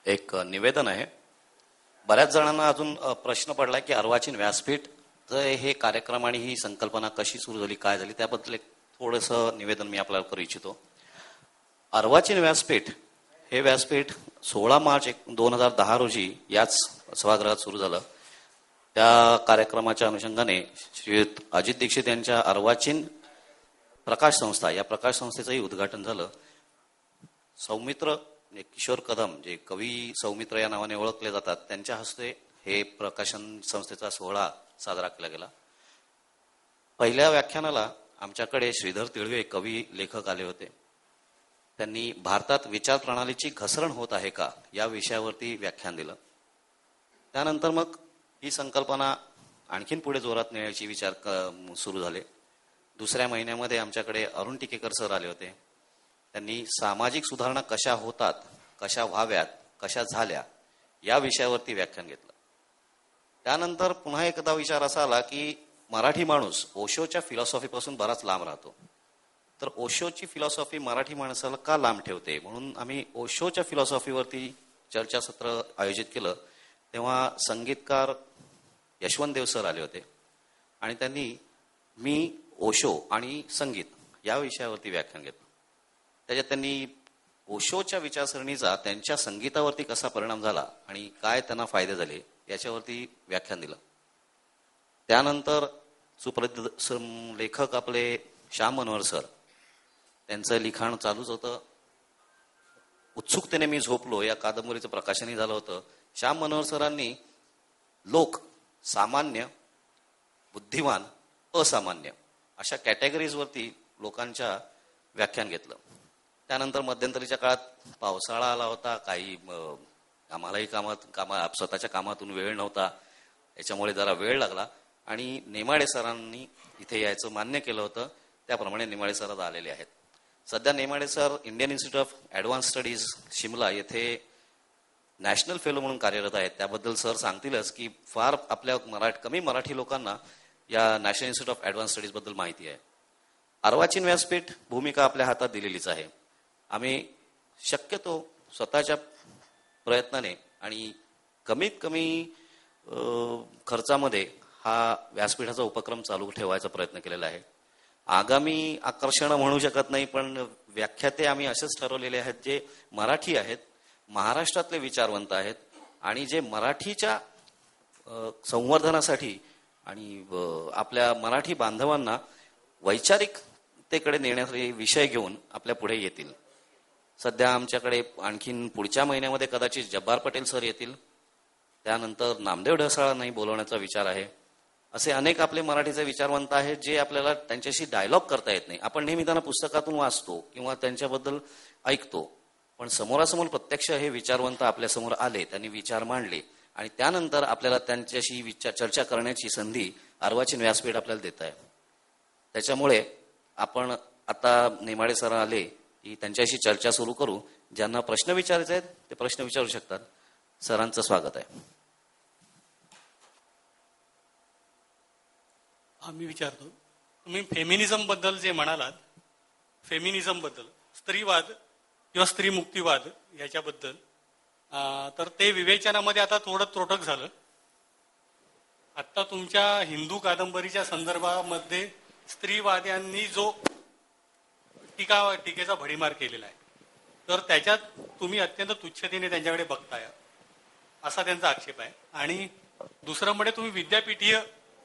एक निवेदन आहे. बऱ्याच जणांना अजून प्रश्न पडला की अर्वाचीन व्यासपीठ हे कार्यक्रम आणि ही संकल्पना कशी सुरू झाली, काय झाली, त्याबद्दल एक थोडंसं निवेदन मी आपल्याला करू इच्छितो. अर्वाचीन व्यासपीठ हे व्यासपीठ 16 मार्च 2010 रोजी याच सभागृहात सुरू झालं. त्या कार्यक्रमाच्या अनुषंगाने श्री अजित दीक्षित यांच्या अर्वाचीन प्रकाश संस्था या प्रकाश संस्थेचंही उद्घाटन झालं. सौमित्र किशोर कदम जे कवी सौमित्र या नावाने ओळखले जातात त्यांच्या हस्ते हे प्रकाशन संस्थेचा सोहळा साजरा केला गेला. पहिल्या व्याख्यानाला आमच्याकडे श्रीधर तिळवे कवी लेखक आले होते. त्यांनी भारतात विचार प्रणालीची घसरण होत आहे का या विषयावरती व्याख्यान दिलं. त्यानंतर मग ही संकल्पना आणखीन पुढे जोरात नेण्याची विचार सुरू झाले. दुसऱ्या महिन्यामध्ये आमच्याकडे अरुण टिकेकर सर आले होते. त्यांनी सामाजिक सुधारणा कशा होतात, कशा व्हाव्यात, कशा झाल्या या विषयावरती व्याख्यान घेतलं. त्यानंतर पुन्हा एकदा विचार असा आला की मराठी माणूस ओशोच्या फिलॉसॉफीपासून बराच लांब राहतो. तर ओशोची फिलॉसॉफी मराठी माणसाला का लांब ठेवते, म्हणून आम्ही ओशोच्या फिलॉसॉफीवरती चर्चासत्र आयोजित केलं. तेव्हा संगीतकार यशवंत देव सर आले होते आणि त्यांनी मी ओशो आणि संगीत या विषयावरती व्याख्यान घेतलं. त्याच्यात त्यांनी ओशोच्या विचारसरणीचा त्यांच्या संगीतावरती कसा परिणाम झाला आणि काय त्यांना फायदे झाले याच्यावरती व्याख्यान दिलं. त्यानंतर सुप्रसिद्ध लेखक आपले श्याम मनोहर सर, त्यांचं लिखाण चालूच होतं. उत्सुकतेने मी झोपलो या कादंबरीचं प्रकाशनही झालं होतं. श्याम मनोहर सरांनी लोक, सामान्य, बुद्धिमान, असामान्य अशा कॅटेगरीजवरती लोकांच्या व्याख्यान घेतलं. त्यानंतर मध्यंतरीच्या काळात पावसाळा आला होता. काही आम्हालाही स्वतःच्या कामातून वेळ नव्हता, याच्यामुळे जरा वेळ लागला आणि नेमाडे सरांनी इथे यायचं मान्य केलं होतं. त्याप्रमाणे नेमाडे सर आज आलेले आहेत. सध्या Nemade sir Indian institute of advance studies Shimla येथे नॅशनल फेलो म्हणून कार्यरत आहेत. त्याबद्दल सर सांगतीलच की फार आपल्या कमी मराठी लोकांना या national institute of advance studies बद्दल माहिती आहे. अर्वाचीन व्यासपीठ भूमिका आपल्या हातात दिलेलीच आहे. आम्ही शक्यतो स्वतःच्या प्रयत्नाने आणि कमीत कमी खर्चामध्ये हा व्यासपीठाचा उपक्रम चालू ठेवायचा प्रयत्न केलेला आहे. आगामी आकर्षण म्हणू शकत नाही, पण व्याख्याते आम्ही असेच ठरवलेले आहेत जे मराठी आहेत, महाराष्ट्रातले विचारवंत आहेत आणि जे मराठीच्या संवर्धनासाठी आणि आपल्या मराठी बांधवांना वैचारिकतेकडे नेण्याचे विषय घेऊन आपल्या पुढे येतील. सध्या आमच्याकडे आणखीन पुढच्या महिन्यामध्ये कदाचित जब्बार पटेल सर येतील. त्यानंतर नामदेव ढसाळांनाही बोलवण्याचा विचार आहे. असे अनेक आपले मराठीचे विचारवंत आहेत जे आपल्याला त्यांच्याशी डायलॉग करता येत नाही. आपण नेहमी त्यांना पुस्तकातून वाचतो किंवा त्यांच्याबद्दल ऐकतो, पण समोरासमोर प्रत्यक्ष हे विचारवंत आपल्यासमोर आले, त्यांनी विचार मांडले आणि त्यानंतर आपल्याला त्यांच्याशी चर्चा करण्याची संधी अर्वाचीन व्यासपीठ आपल्याला देत आहे. त्याच्यामुळे आपण आता नेमाडे सर आले की त्यांच्याशी चर्चा सुरू करू. ज्यांना प्रश्न विचारायचे आहेत ते प्रश्न विचारू शकतात. सरांचं स्वागत आहे. मी विचारतो, तुम्ही फेमिनिझम बद्दल जे म्हणालात, फेमिनिझम बद्दल, स्त्रीवाद किंवा स्त्रीमुक्तीवाद याच्याबद्दल, तर ते विवेचनामध्ये आता थोडं त्रोटक झालं. आता तुमच्या हिंदू कादंबरीच्या संदर्भामध्ये स्त्रीवाद्यांनी जो टीकेचा भडीमार केलेला आहे, तर त्याच्यात तुम्ही अत्यंत तुच्छतेने त्यांच्याकडे बघताय असा त्यांचा आक्षेप आहे. आणि दुसरं म्हणजे तुम्ही विद्यापीठीय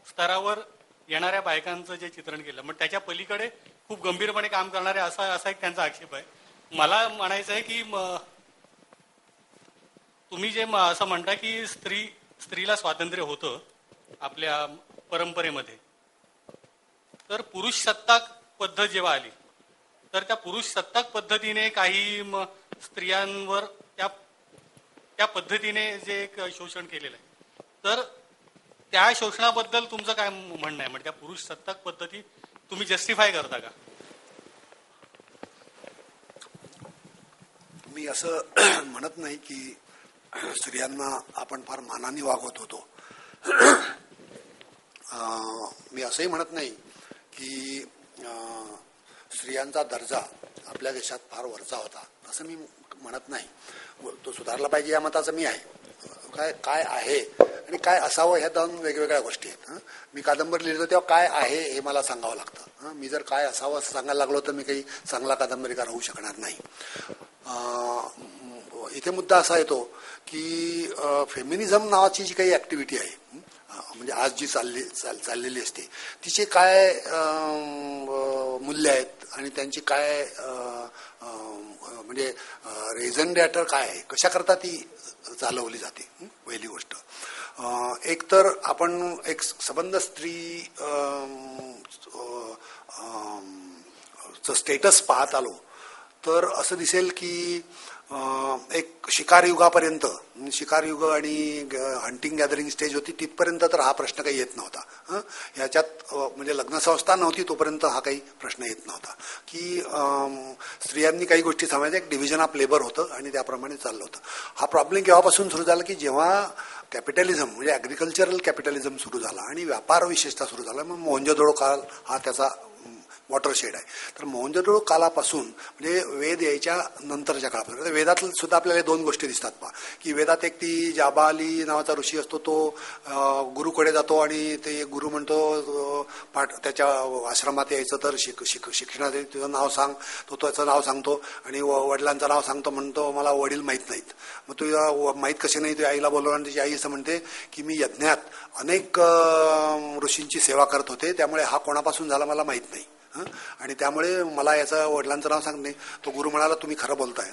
स्तरावर येणाऱ्या बायकांचं जे चित्रण केलं, मग त्याच्या पलीकडे खूप गंभीरपणे काम करणारे असा एक त्यांचा आक्षेप आहे. मला म्हणायचं आहे की तुम्ही जे असं म्हणता की स्त्रीला स्वातंत्र्य होतं आपल्या परंपरेमध्ये, तर पुरुष सत्ताक पद्धत जेव्हा आली तर त्या पुरुष सत्ताक पद्धतीने काही स्त्रियांवर त्या पद्धतीने जे एक शोषण केलेलं आहे, तर त्या शोषणाबद्दल तुमचं काय म्हणणं आहे? म्हणजे त्या पुरुष सत्ताक पद्धती तुम्ही जस्टिफाय करता का? मी असं म्हणत नाही की स्त्रियांना आपण फार मानाने वागवत होतो. मी असंही म्हणत नाही की स्त्रियांचा दर्जा आपल्या देशात फार वरचा होता, असं मी म्हणत नाही. तो सुधारला पाहिजे या मताचं मी आहे. काय आहे आणि काय असावं ह्या दोन वेगवेगळ्या गोष्टी आहेत. मी कादंबरी लिहितो तेव्हा काय आहे हे मला सांगावं लागतं. मी जर काय असावं असं सांगायला लागलो तर मी काही चांगला कादंबरीकार होऊ शकणार नाही. इथे मुद्दा असा येतो की फेमिनिझम नावाची जी काही ऍक्टिव्हिटी आहे, म्हणजे आज जी चाललेली असते, तिचे काय मूल्य आहेत आणि त्यांची काय म्हणजे रेझन डॅटर काय आहे, कशा करता ती चालवली जाते. पहिली गोष्ट, एक तर आपण एक सबंध स्त्री स्टेटस पाहत आलो तर असं दिसेल की एक शिकार युगापर्यंत, शिकार युग आणि हंटिंग गॅदरिंग स्टेज होती तिथपर्यंत तर हा प्रश्न काही येत नव्हता. याच्यात म्हणजे लग्नसंस्था नव्हती तोपर्यंत हा काही प्रश्न येत नव्हता की स्त्रियांनी काही गोष्टी सांभाळायच्या. एक डिव्हिजन ऑफ लेबर होतं आणि त्याप्रमाणे चाललं होतं. हा प्रॉब्लेम केव्हापासून सुरू झाला की जेव्हा कॅपिटलिझम म्हणजे ॲग्रिकल्चरल कॅपिटलिझम सुरू झाला आणि व्यापार विशेषतः सुरू झाला. मग मोहनजोदडो काळ हा त्याचा वॉटरशेड आहे. तर मोहनजोदडो कालापासून म्हणजे वेद यायच्या नंतरच्या काळापासून, वेदात सुद्धा आपल्याला दोन गोष्टी दिसतात पहा की वेदात एक ती जाबाली नावाचा ऋषी असतो, तो गुरुकडे जातो आणि ते गुरु म्हणतो त्याच्या आश्रमात यायचं तर शिक्षणाचं तुझं नाव सांग. तो त्याचं नाव सांगतो आणि वडिलांचं नाव सांगतो. म्हणतो मला वडील माहीत नाहीत. मग तुझ्या माहीत कसे नाही, तुझ्या आईला बोलवलं आणि तुझी आई असं म्हणते की मी यज्ञात अनेक ऋषींची सेवा करत होते, त्यामुळे हा कोणापासून झाला मला माहीत नाही आणि त्यामुळे मला याचं वडिलांचं नाव सांग नाही. तो गुरु म्हणाला तुम्ही खरं बोलताय,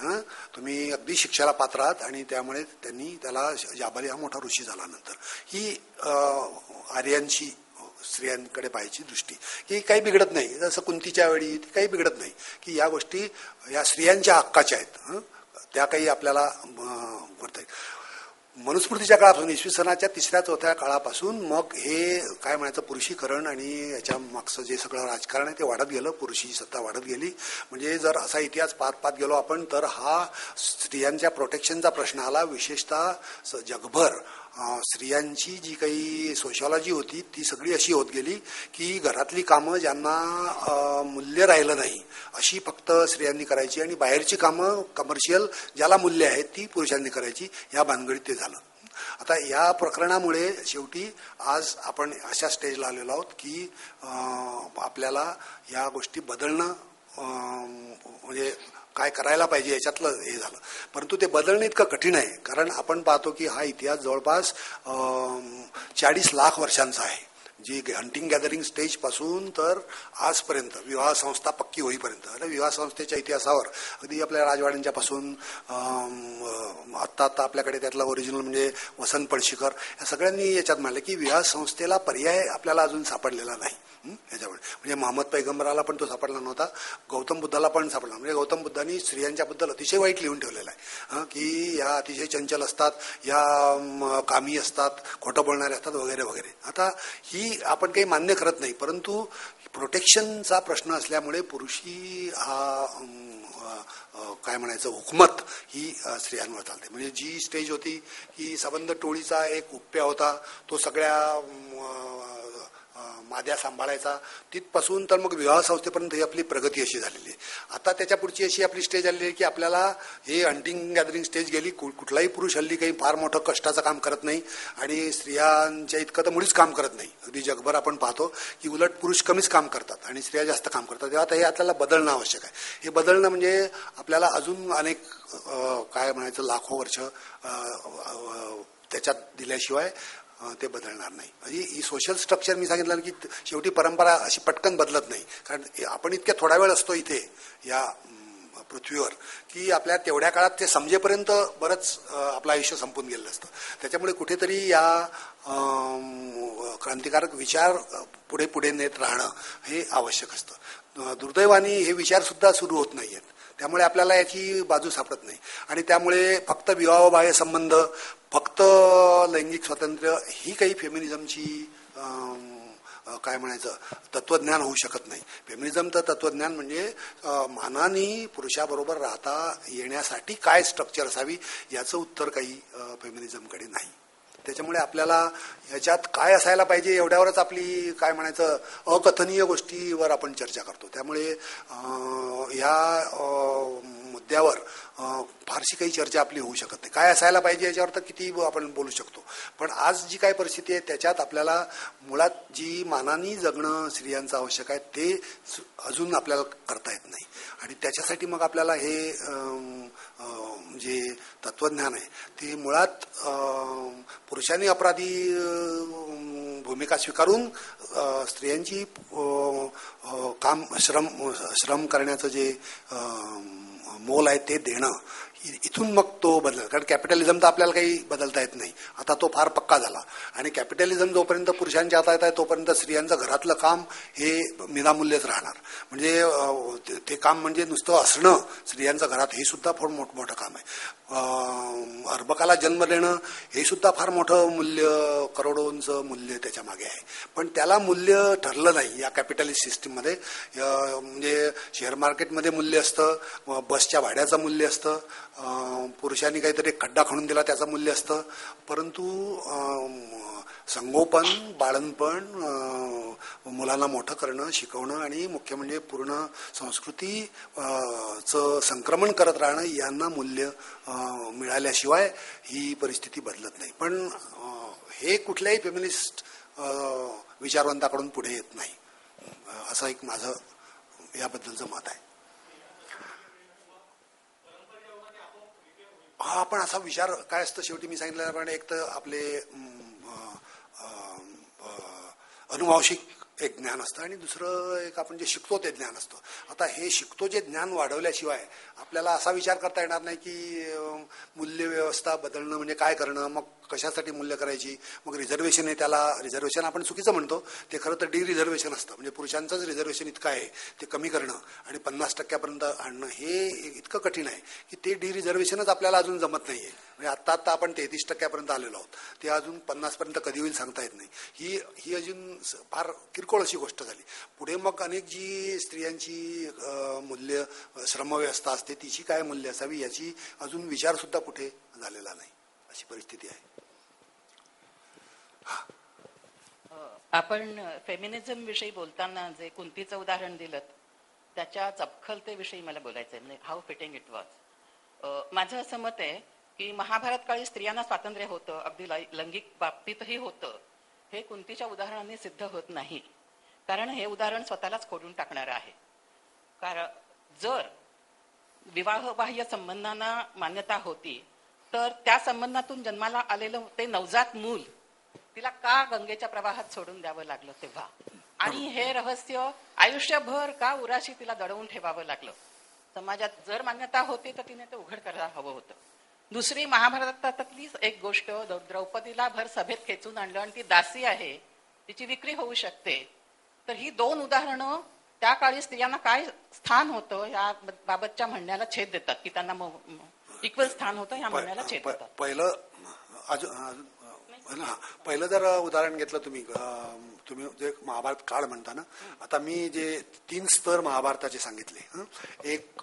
तुम्ही अगदी शिक्षेला पात्र आहात. आणि त्यामुळे त्यांनी त्याला जाबाली हा मोठा ऋषी झाला. नंतर ही आर्यांची स्त्रियांकडे पाहायची दृष्टी की काही बिघडत नाही. जसं कुंतीच्या वेळी काही बिघडत नाही की या गोष्टी या स्त्रियांच्या हक्काच्या आहेत, त्या काही आपल्याला करता येईल. मनुस्मृतीच्या काळापासून इसवी सनाच्या 3ऱ्या-4थ्या काळापासून मग हे काय म्हणायचं पुरुषीकरण आणि याच्या मागचं जे सगळं राजकारण आहे ते वाढत गेलं, पुरुषी सत्ता वाढत गेली. म्हणजे जर असा इतिहास पाहत गेलो आपण तर हा स्त्रियांच्या प्रोटेक्शनचा प्रश्न आला. विशेषतः जगभर स्त्रियांची जी काही सोशॉलॉजी होती ती सगळी अशी होत गेली की घरातली कामं ज्यांना मूल्य राहिलं नाही अशी फक्त स्त्रियांनी करायची आणि बाहेरची कामं कमर्शियल ज्याला मूल्य आहे ती पुरुषांनी करायची. या भानगडीत ते झालं. आता या प्रकरणामुळे शेवटी आज आपण अशा स्टेजला आलेलो आहोत की आपल्याला या गोष्टी बदलणं म्हणजे काय करायला पाहिजे याच्यातलं हे झालं. परंतु ते बदलणं इतकं कठीण आहे कारण आपण पाहतो की हा इतिहास जवळपास 40 लाख वर्षांचा आहे. जी हंटिंग गॅदरिंग स्टेज पासून तर आजपर्यंत विवाह संस्था पक्की होईपर्यंत. आणि विवाह संस्थेच्या इतिहासावर अगदी आपल्या राजवाड्यांच्या पासून आत्ता आपल्याकडे त्यातला ओरिजिनल म्हणजे वसंत पळशीकर या सगळ्यांनी याच्यात मांडलं की विवाह संस्थेला पर्याय आपल्याला अजून सापडलेला नाही. याच्यामुळे म्हणजे महम्मद पैगंबराला पण तो सापडला नव्हता, गौतम बुद्धाला पण सापडला. म्हणजे गौतम बुद्धांनी स्त्रियांच्याबद्दल अतिशय वाईट लिहून ठेवलेलं आहे की या अतिशय चंचल असतात, या कामी असतात, खोटं बोलणारे असतात वगैरे वगैरे. आता ही आपण काही मान्य करत नाही, परंतु प्रोटेक्शनचा प्रश्न असल्यामुळे पुरुषी हा काय म्हणायचं हुकमत ही स्त्रियांवर चालते. म्हणजे जी स्टेज होती ही सबंध टोळीचा एक उप्या होता, तो सगळ्या माद्या सांभाळायचा. तिथपासून तर मग विवाह संस्थेपर्यंत ही आपली प्रगती अशी झालेली आहे. आता त्याच्या पुढची अशी आपली स्टेज आलेली आहे की आपल्याला हे हंटिंग गॅदरिंग स्टेज गेली. कुठलाही पुरुष हल्ली काही फार मोठं कष्टाचं काम करत नाही आणि स्त्रियांच्या इतकं तर मुळीच काम करत नाही. अगदी जगभर आपण पाहतो की उलट पुरुष कमीच काम करतात आणि स्त्रिया जास्त काम करतात. तेव्हा आता हे आपल्याला बदलणं आवश्यक आहे. हे बदलणं म्हणजे आपल्याला अजून अनेक काय म्हणायचं लाखो वर्ष त्याच्यात दिल्याशिवाय ते बदलणार नाही. म्हणजे ही सोशल स्ट्रक्चर मी सांगितलं की शेवटी परंपरा अशी पटकन बदलत नाही. कारण आपण इतक्या थोडा वेळ असतो इथे या पृथ्वीवर की आपल्या तेवढ्या काळात ते समजेपर्यंत बरंच आपलं आयुष्य संपून गेलेलं असतं. त्याच्यामुळे कुठेतरी या क्रांतिकारक विचार पुढे पुढे नेत राहणं हे आवश्यक असतं. दुर्दैवाने हे विचार सुद्धा सुरू होत नाही आहेत. त्यामुळे आपल्याला याची बाजू सापडत नाही आणि त्यामुळे फक्त विवाहबाह्य संबंध, फक्त लैंगिक स्वातंत्र्य ही काही फेमिनिझमची काय म्हणायचं तत्वज्ञान होऊ शकत नाही. फेमिनिझमचं तत्वज्ञान म्हणजे मानाने पुरुषाबरोबर राहता येण्यासाठी काय स्ट्रक्चर असावी याचं उत्तर काही फेमिनिझमकडे नाही. त्याच्यामुळे आपल्याला याच्यात काय असायला पाहिजे एवढ्यावरच आपली काय म्हणायचं अकथनीय गोष्टीवर आपण चर्चा करतो. त्यामुळे ह्या मुद्द्यावर फारशी काही चर्चा आपली होऊ शकत नाही. काय असायला पाहिजे याच्यावर तर किती आपण बोलू शकतो, पण आज जी काय परिस्थिती आहे त्याच्यात आपल्याला मुळात जी मानाने जगणं स्त्रियांचं आवश्यक आहे ते अजून आपल्याला करता येत नाही. आणि त्याच्यासाठी मग आपल्याला हे जे तत्वज्ञान आहे ते मुळात पुरुषांनी अपराधी भूमिका स्वीकारून स्त्रियांची श्रम करण्याचं जे मोल आहे ते देणं, इथून मग तो बदल. कारण कॅपिटलिझम तर आपल्याला काही बदलता येत नाही, आता तो फार पक्का झाला. आणि कॅपिटलिझम जोपर्यंत पुरुषांच्या हातात आहे तोपर्यंत स्त्रियांचं घरातलं काम हे विनामूल्यच राहणार. म्हणजे ते काम म्हणजे नुसतं असणं स्त्रियांचं घरात हे सुद्धा फार मोठं काम आहे. अर्भकाला जन्म देणं हे सुद्धा फार मोठं मूल्य, करोडोंचं मूल्य त्याच्या मागे आहे. पण त्याला मूल्य ठरलं नाही या कॅपिटलिस्ट सिस्टीममध्ये. म्हणजे शेअर मार्केटमध्ये मूल्य असतं, बसच्या भाड्याचं मूल्य असतं, पुरुषांनी काहीतरी एक खड्डा खणून दिला त्याचं मूल्य असतं, परंतु संगोपन, बाळणपण, मुलांना मोठं करणं, शिकवणं आणि मुख्य म्हणजे पूर्ण संस्कृतीचं संक्रमण करत राहणं यांना मूल्य मिळाल्याशिवाय ही परिस्थिती बदलत नाही. पण हे कुठल्याही फेमिनिस्ट विचारवंताकडून पुढे येत नाही, असं एक माझं याबद्दलचं मत आहे. हा, पण असा विचार काय असतं शेवटी मी सांगितल्याप्रमाणे एक तर आपले अनुवांशिक एक ज्ञान असतं आणि दुसरं एक आपण जे शिकतो ते ज्ञान असतं. आता हे शिकतो जे ज्ञान वाढवल्याशिवाय आपल्याला असा विचार करता येणार नाही की मूल्य व्यवस्था बदलणं म्हणजे काय करणं, मग कशासाठी मूल्य करायची, मग रिझर्वेशन आहे त्याला रिझर्वेशन आपण चुकीचं म्हणतो, ते खरं तर डी रिझर्वेशन असतं. म्हणजे पुरुषांचंच रिझर्वेशन इतकं आहे ते कमी करणं आणि 50% आणणं हे इतकं कठीण आहे की ते डी रिझर्वेशनच आपल्याला अजून जमत नाही आहे. म्हणजे आत्ता आपण 33% आलेलो आहोत, ते अजून 50% कधी होईल सांगता येत नाही. ही अजून फार किरकोळ अशी गोष्ट झाली. पुढे मग अनेक जी स्त्रियांची मूल्य श्रमव्यवस्था असते तिची काय मूल्य असावी याची अजून विचार सुद्धा कुठे झालेला नाही, अशी परिस्थिती आहे. आपण फेमिनिझम विषयी बोलताना जे कुंतीचं उदाहरण दिलं त्याच्या चपखलतेविषयी मला बोलायचं आहे, म्हणजे हाऊ फिटिंग इट वॉज. माझं असं मत आहे की महाभारत काळी स्त्रियांना स्वातंत्र्य होतं, अगदी लैंगिक बाबतीतही होतं, हे कुंतीच्या उदाहरणाने सिद्ध होत नाही. कारण हे उदाहरण स्वतःलाच खोडून टाकणारं आहे. कारण जर विवाहबाह्य संबंधांना मान्यता होती तर त्या संबंधातून जन्माला आलेलं ते नवजात मूल तिला का गंगेच्या प्रवाहात सोडून द्यावं लागलं तेव्हा, आणि हे रहस्य आयुष्यभर का उराशी तिला दडवून ठेवावं लागलं. समाजात जर मान्यता होती तर तिने ते उघड करायला हवं होतं. दुसरी महाभारतातली एक गोष्ट, द्रौपदीला भर सभेत खेचून आणलं आणि ती दासी आहे, तिची विक्री होऊ शकते. तर ही दोन उदाहरणं त्या काळी स्त्रियांना काय स्थान होतं या बाबतच्या म्हणण्याला छेद देतात की त्यांना इक्वल स्थान होतं या म्हणण्याला छेद देतात. पहिलं जर उदाहरण घेतलं तुम्ही जे महाभारत काळ म्हणता ना, आता मी जे 3 स्तर महाभारताचे सांगितले, एक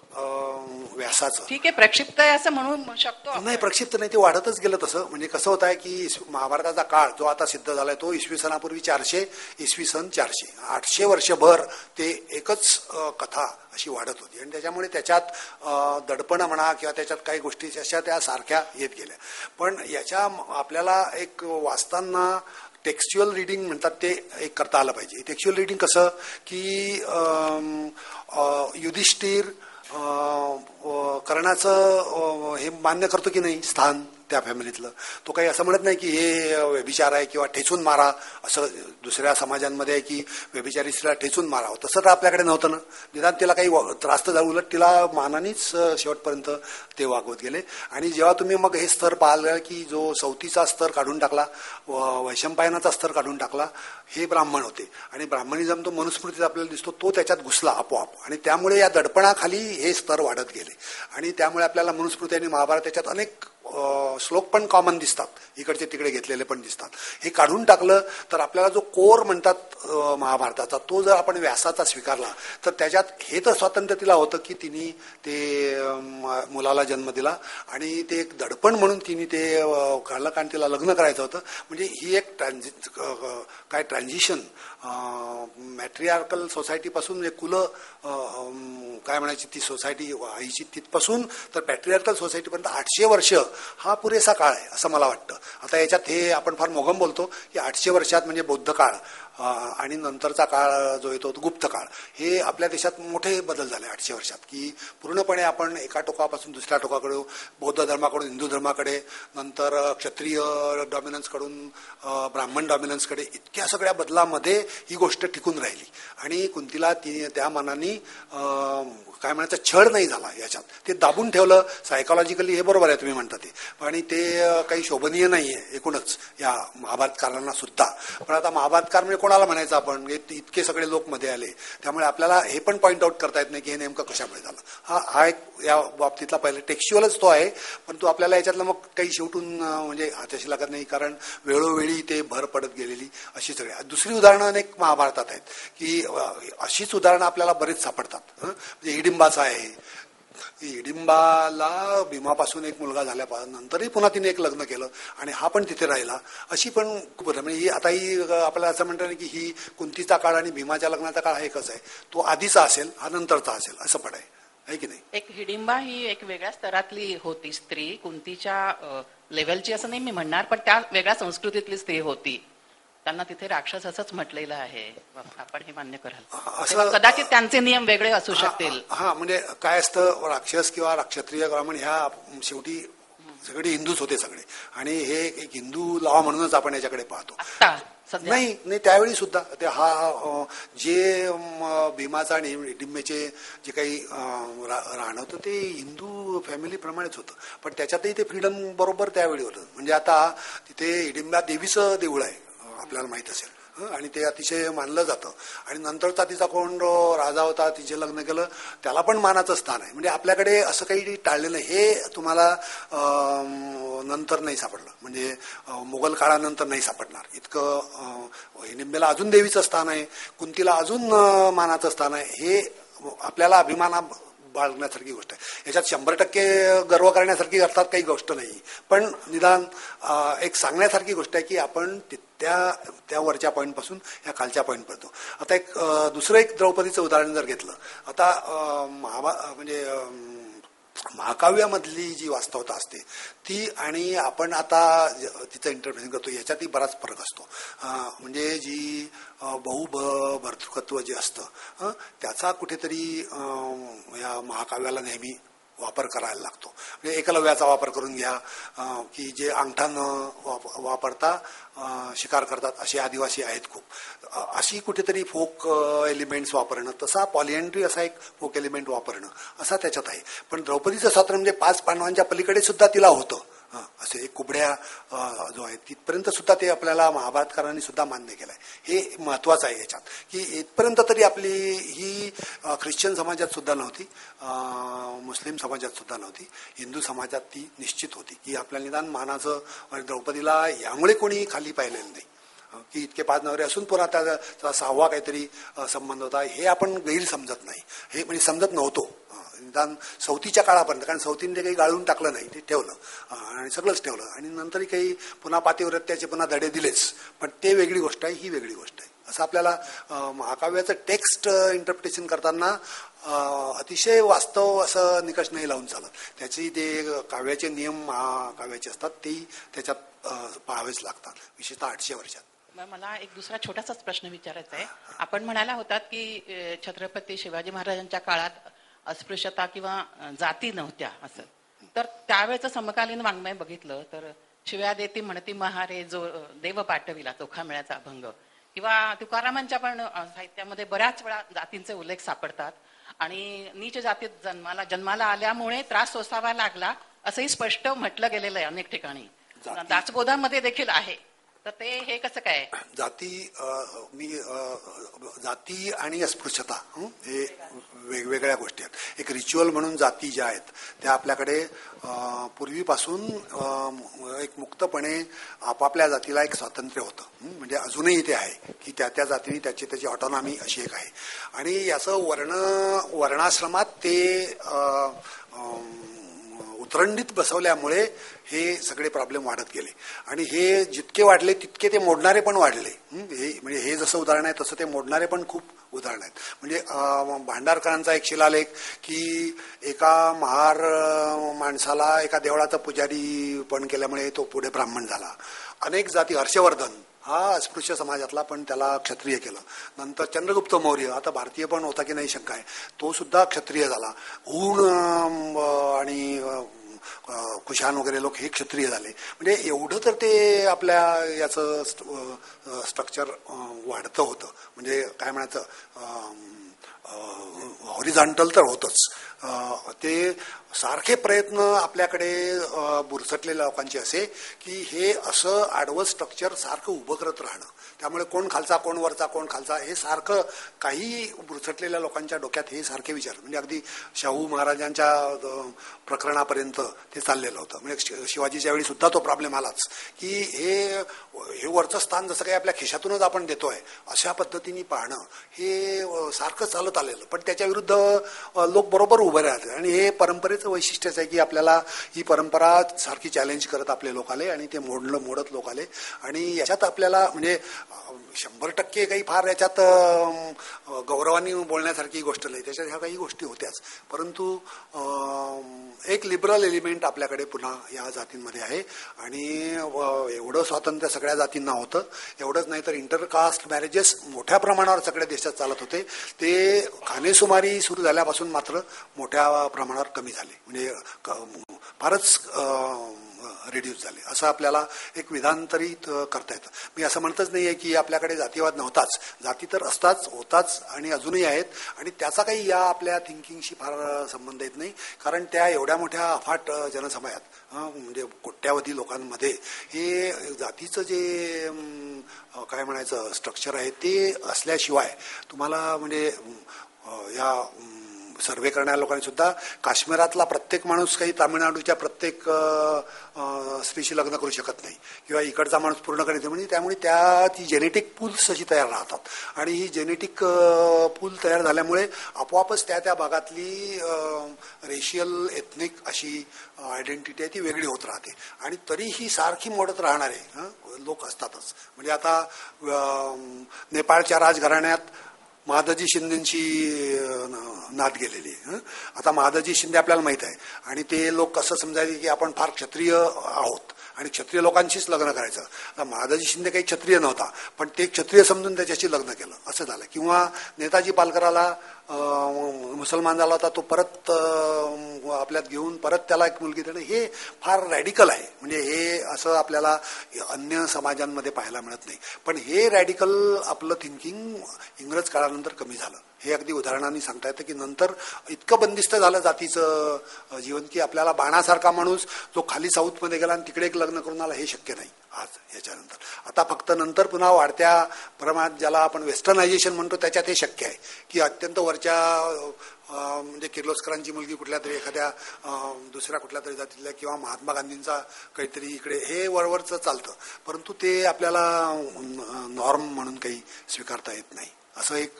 व्यासाचं, ठीक आहे, प्रक्षिप्त आहे असं म्हणू शकतो. नाही, प्रक्षिप्त नाही, ते वाढतच गेलं तसं. म्हणजे कसं होत आहे की महाभारताचा काळ जो आता सिद्ध झालाय तो इसवी सनापूर्वी 400, इसवी सन 400, 800 वर्षभर ते एकच कथा अशी वाढत होती. आणि त्याच्यामुळे त्याच्यात दडपण म्हणा किंवा त्याच्यात काही गोष्टी अशा त्या सारख्या येत गेल्या. पण याच्या आपल्याला एक वाचताना टेक्स्च्युअल रिडिंग म्हणतात ते एक करता आलं पाहिजे. टेक्स्च्युअल रिडिंग कसं की युधिष्ठिर कर्णाचं हे मान्य करतो की नाही स्थान त्या फॅमिलीतलं, तो काही असं म्हणत नाही की हे व्यभिचार आहे किंवा ठेचून मारा, असं दुसऱ्या समाजांमध्ये आहे की व्यभिचारी स्त्रीला ठेचून मारावं. तसं तर आपल्याकडे नव्हतं ना. निदान तिला काही त्रास तर झाला, उलट तिला मानानेच शेवटपर्यंत ते वागवत गेले. आणि जेव्हा तुम्ही मग हे स्तर पाहिलं की जो सौतीचा स्तर काढून टाकला, वैशंपायनाचा स्तर काढून टाकला, हे ब्राह्मण होते आणि ब्राह्मणिझम तो मनुस्मृतीत आपल्याला दिसतो तो त्याच्यात घुसला आपोआप. आणि त्यामुळे या दडपणाखाली हे स्तर वाढत गेले आणि त्यामुळे आपल्याला मनुस्मृती आणि महाभारत त्याच्यात अनेक श्लोक पण कॉमन दिसतात, इकडचे तिकडे घेतलेले पण दिसतात. हे काढून टाकलं तर आपल्याला जो कोर म्हणतात महाभारताचा, तो जर आपण व्यासाचा स्वीकारला तर त्याच्यात हे तर स्वातंत्र्य तिला होतं की तिने ते मुलाला जन्म दिला आणि ते एक दडपण म्हणून तिने ते काढलं, कारण तिला लग्न करायचं होतं. म्हणजे ही एक ट्रान्झिशन मॅट्रिआर्कल सोसायटीपासून म्हणजे काय म्हणायची ती सोसायटी आईची तिथपासून तर पॅट्रिआर्कल सोसायटीपर्यंत 800 वर्ष हा पुरेसा काळ आहे असं मला वाटतं. आता याच्यात हे आपण फार मोगम बोलतो की 800 वर्षात म्हणजे बौद्ध काळ आणि नंतरचा काळ जो येतो तो गुप्त काळ, हे आपल्या देशात मोठे बदल झाले 800 वर्षात, की पूर्णपणे आपण एका टोकापासून दुसऱ्या टोकाकडे, बौद्ध धर्माकडून हिंदू धर्माकडे, नंतर क्षत्रिय डॉमिनन्सकडून ब्राह्मण डॉमिनन्सकडे, इतक्या सगळ्या बदलामध्ये ही गोष्ट टिकून राहिली. आणि कुंतीला त्या मानाने काय म्हणायचं छळ नाही झाला याच्यात, ते दाबून ठेवलं सायकोलॉजिकली. हे बरोबर आहे तुम्ही म्हणता ते, आणि ते काही शोभनीय नाही आहे एकूणच या महाभारतकारांना सुद्धा. पण आता महाभारतकार म्हणजे कोणाला म्हणायचं आपण, इतके सगळे लोक मध्ये आले, त्यामुळे आपल्याला हे पण पॉईंट आउट करता येत नाही की हे नेमकं कशामुळे झालं. हा एक या बाबतीतला पहिले टेक्स्च्युअलच तो आहे, पण तो आपल्याला याच्यातलं मग काही शेवटून म्हणजे हाताशी लागत नाही, कारण वेळोवेळी ते भर पडत गेलेली अशी सगळी. दुसरी उदाहरणं अनेक महाभारतात आहेत की अशीच उदाहरणं आपल्याला बरेच सापडतात. म्हणजे हिडिंबाचा आहे, हिडिंबाला भीमापासून एक मुलगा झाल्यानंतरही पुन्हा तिने एक लग्न केलं आणि हा पण तिथे राहिला. अशी पण खूप म्हणजे आता ही आपल्याला असं म्हणतं नाही की ही कुंतीचा काळ आणि भीमाच्या लग्नाचा काळ हा एकच आहे, तो आधीचा असेल हा नंतरचा असेल असं पण आहे की नाही. एक हिडिंबा ही एक वेगळ्या स्तरातली होती स्त्री, कुंतीच्या लेवलची असं नाही मी म्हणणार, पण त्या वेगळ्या संस्कृतीतली स्त्री होती. त्यांना तिथे राक्षस असंच म्हटलेलं आहे, आपण हे मान्य कराल. असं कदाचित त्यांचे नियम वेगळे असू शकतील. हा म्हणजे काय असतं, राक्षस किंवा क्षत्रिय ब्राह्मण ह्या शेवटी सगळे हिंदूच होते सगळे, आणि हे एक हिंदू लॉ म्हणूनच आपण याच्याकडे पाहतो. नाही त्यावेळी सुद्धा ते जे भीमाचा आणि हिडिंबेचे जे काही राहणं होतं ते हिंदू फॅमिली प्रमाणेच होतं, पण त्याच्यातही ते फ्रीडम बरोबर त्यावेळी होतं. म्हणजे आता तिथे हिडिंबा देवीचं देऊळ आहे आपल्याला माहित असेल, आणि ते अतिशय मानलं जातं. आणि नंतरचा तिचा कोण राजा होता, तिचे लग्न केलं, त्याला पण मानाचं स्थान आहे. म्हणजे आपल्याकडे असं काही टाळलेलं हे तुम्हाला नंतर नाही सापडलं, म्हणजे मुघल काळानंतर नाही सापडणार इतकं. हिडिंबेला अजून देवीचं स्थान आहे, कुंतीला अजून मानाचं स्थान आहे. हे आपल्याला अभिमाना बाळगण्यासारखी गोष्ट आहे. याच्यात 100% गर्व करण्यासारखी अर्थात काही गोष्ट नाही, पण निदान एक सांगण्यासारखी गोष्ट आहे की आपण त्या वरच्या पॉईंट पासून या खालच्या पॉईंट पडतो. आता एक दुसरं एक द्रौपदीचं उदाहरण जर घेतलं, आता म्हणजे महाकाव्यामधली जी वास्तवता असते ती आणि आपण आता तिचं इंटरप्रिटेशन करतो याच्यातही बराच फरक असतो. म्हणजे जी भर्तृकत्व जे असतं त्याचा कुठेतरी या महाकाव्याला नेहमी वापर करायला लागतो. म्हणजे एकलव्याचा वापर करून घ्या, की जे अंगठा न वापरता शिकार करतात असे आदिवासी आहेत खूप, अशी कुठेतरी फोक एलिमेंट्स वापरणं, तसा पॉलिएंड्री असा एक फोक एलिमेंट वापरणं असा त्याच्यात आहे. पण द्रौपदीचं स्वातंत्र्य म्हणजे 5 पांडवांच्या पलीकडे सुद्धा तिला होतं. असे कुबड्या जो आहे तिथपर्यंत सुद्धा ते आपल्याला महाभारतकारांनी सुद्धा मान्य केलंय. हे महत्वाचं आहे याच्यात, की इथपर्यंत तरी आपली ही ख्रिश्चन समाजात सुद्धा नव्हती, मुस्लिम समाजात सुद्धा नव्हती, हिंदू समाजात ती निश्चित होती की आपल्या निदान मानाचं. आणि द्रौपदीला यामुळे कोणी खाली पाहिलेलं नाही की इतके 5 नवरे असून पुन्हा त्याचा 6वा काहीतरी संबंध होता, हे आपण गैर समजत नाही, हे म्हणजे समजत नव्हतो निदान सौतीच्या काळापर्यंत. कारण सौतीने ते काही गाळून टाकलं नाही, ते ठेवलं आणि सगळंच ठेवलं, आणि नंतरही काही पुन्हा पातिव्रत्याचे पुन्हा धडे दिलेच, पण ते वेगळी गोष्ट आहे, ही वेगळी गोष्ट आहे. असं आपल्याला महाकाव्याचं टेक्स्ट इंटरप्रिटेशन करताना अतिशय वास्तव असं निकष नाही लावून चालत. त्याची ते काव्याचे नियम महाकाव्याचे असतात तेही त्याच्यात पाहावेच लागतात, विशेषतः 800 वर्षात. मला एक दुसरा छोटासाच प्रश्न विचारायचा आहे. आपण म्हणाला होतात की छत्रपती शिवाजी महाराजांच्या काळात अस्पृश्यता किंवा जाती नव्हत्या असं, तर त्यावेळेचं समकालीन वाङ्मय बघितलं तर शिव्या देती म्हणती महारे जो देव पाठविला चोखा मिळाचा अभंग, किंवा तुकारामांच्या पण साहित्यामध्ये बऱ्याच वेळा जातींचे उल्लेख सापडतात. आणि नीच जातीत जन्माला आल्यामुळे त्रास सोसावा लागला असंही स्पष्ट म्हटलं गेलेलं आहे अनेक ठिकाणी. दासबोधामध्ये देखील आहे. तर ते हे कसं काय? जाती आणि अस्पृश्यता हे वेगवेगळ्या गोष्टी आहेत. एक रिच्युअल म्हणून जाती ज्या आहेत त्या आपल्याकडे पूर्वीपासून एक मुक्तपणे आपापल्या जातीला एक स्वातंत्र्य होतं. म्हणजे अजूनही ते आहे की त्या त्या जातीने त्याची ऑटोनॉमी अशी एक आहे. आणि याचं वर्णाश्रमात ते उतरंडीत बसवल्यामुळे हे सगळे प्रॉब्लेम वाढत गेले. आणि हे जितके वाढले तितके ते मोडणारे पण वाढले. म्हणजे हे जसं उदाहरण आहे तसं ते मोडणारे पण खूप उदाहरण आहेत. म्हणजे भांडारकरांचा एक शिलालेख की एका महार माणसाला एका देवळाचा पुजारी पण केल्यामुळे तो पुढे ब्राह्मण झाला. अनेक जाती, हर्षवर्धन हा अस्पृश्य समाजातला पण त्याला क्षत्रिय केलं. नंतर चंद्रगुप्त मौर्य, आता भारतीय पण होता की नाही शंका आहे, तो सुद्धा क्षत्रिय झाला. हुण आणि कुशाण वगैरे लोक हे क्षत्रिय झाले. म्हणजे एवढं तर ते आपल्या याचं स्ट्रक्चर वाढतं होतं. म्हणजे काय म्हणायचं, हॉरिझॉन्टल तर होतच. ते सारखे प्रयत्न आपल्याकडे बुरसटलेल्या लोकांचे असे की हे असं आडवं स्ट्रक्चर सारखं उभं करत राहणं. त्यामुळे कोण खालचा कोण वरचा कोण खालचा हे सारखं काही बुरसटलेल्या लोकांच्या डोक्यात हे सारखे विचार. म्हणजे अगदी शाहू महाराजांच्या प्रकरणापर्यंत ते चाललेलं होतं. म्हणजे शिवाजीच्या वेळी सुद्धा तो प्रॉब्लेम आलाच की हे वरचं स्थान जसं काही आपल्या खिशातूनच आपण देतोय अशा पद्धतीने पाहणं हे सारखं चालत आलेलं. पण त्याच्या विरुद्ध लोक बरोबर उभे राहतात. आणि हे परंपरेचं वैशिष्ट्यच आहे की आपल्याला ही परंपरा सारखी चॅलेंज करत आपले लोक आले आणि ते मोडत लोक आले. आणि याच्यात आपल्याला म्हणजे 100% काही फार याच्यात गौरवाने बोलण्यासारखी गोष्ट नाही. त्याच्यात ह्या काही गोष्टी होत्याच. परंतु एक लिबरल एलिमेंट आपल्याकडे पुन्हा या जातींमध्ये आहे. आणि एवढं स्वातंत्र्य सगळ्या जातींना होतं. एवढंच नाही तर इंटरकास्ट मॅरेजेस मोठ्या प्रमाणावर सगळ्या देशात चालत होते. ते खानेसुमारी सुरू झाल्यापासून मात्र मोठ्या प्रमाणावर कमी झाले. म्हणजे फारच रिड्यूस झाले असं आपल्याला एक विधान तरी करता येतं. मी असं म्हणतच नाहीये की आपल्याकडे जातीवाद नव्हताच. जाती तर असताच, होताच आणि अजूनही आहेत. आणि त्याचा काही या आपल्या थिंकिंगशी फार संबंध येत नाही. कारण त्या एवढ्या मोठ्या अफाट जनसमयात म्हणजे कोट्यावधी लोकांमध्ये हे जातीचं जे काय म्हणायचं स्ट्रक्चर आहे ते असल्याशिवाय तुम्हाला म्हणजे या सर्वे करणाऱ्या लोकांनी सुद्धा काश्मीरातला प्रत्येक माणूस काही तामिळनाडूच्या प्रत्येक स्त्रीशी लग्न करू शकत नाही किंवा इकडचा माणूस पूर्ण करायचं. म्हणजे त्यामुळे ती जेनेटिक पूल्स अशी तयार राहतात. आणि ही जेनेटिक पूल तयार झाल्यामुळे आपोआपच त्या भागातली रेशियल एथनिक अशी आयडेंटिटी आहे ती वेगळी होत राहते. आणि तरीही सारखी मोडत राहणारे लोक असतातच. म्हणजे आता नेपाळच्या राजघराण्यात महादजी शिंदेची नाद गेलेली. आता महादजी शिंदे आपल्याला माहित आहे. आणि ते लोक कसं समजायचे की आपण फार क्षत्रिय आहोत आणि क्षत्रिय लोकांशीच लग्न करायचं. आता महादजी शिंदे काही क्षत्रिय नव्हता पण ते क्षत्रिय समजून त्याच्याशी लग्न केलं असं झालं. किंवा नेताजी पालकराला मुसलमान झाला होता तो परत आपल्यात घेऊन परत त्याला एक मुलगी देणं हे फार रॅडिकल आहे. म्हणजे हे असं आपल्याला अन्य समाजांमध्ये पाहायला मिळत नाही. पण हे रॅडिकल आपलं थिंकिंग इंग्रज काळानंतर कमी झालं. हे अगदी उदाहरणाने सांगता येतं की नंतर इतकं बंदिस्त झालं जातीचं जीवन की आपल्याला बाणासारखा माणूस जो खाली साऊथमध्ये गेला आणि तिकडे एक लग्न करून आला हे शक्य नाही आज याच्यानंतर. आता फक्त नंतर पुन्हा वाढत्या प्रमाणात ज्याला आपण वेस्टर्नायझेशन म्हणतो त्याच्यात हे शक्य आहे की अत्यंत वरच्या म्हणजे किर्लोस्करांची मुलगी कुठल्या तरी एखाद्या दुसऱ्या कुठल्या तरी जातीतल्या किंवा महात्मा गांधींचा काहीतरी इकडे हे वरवरचं चालतं. परंतु ते आपल्याला नॉर्म म्हणून काही स्वीकारता येत नाही. असं एक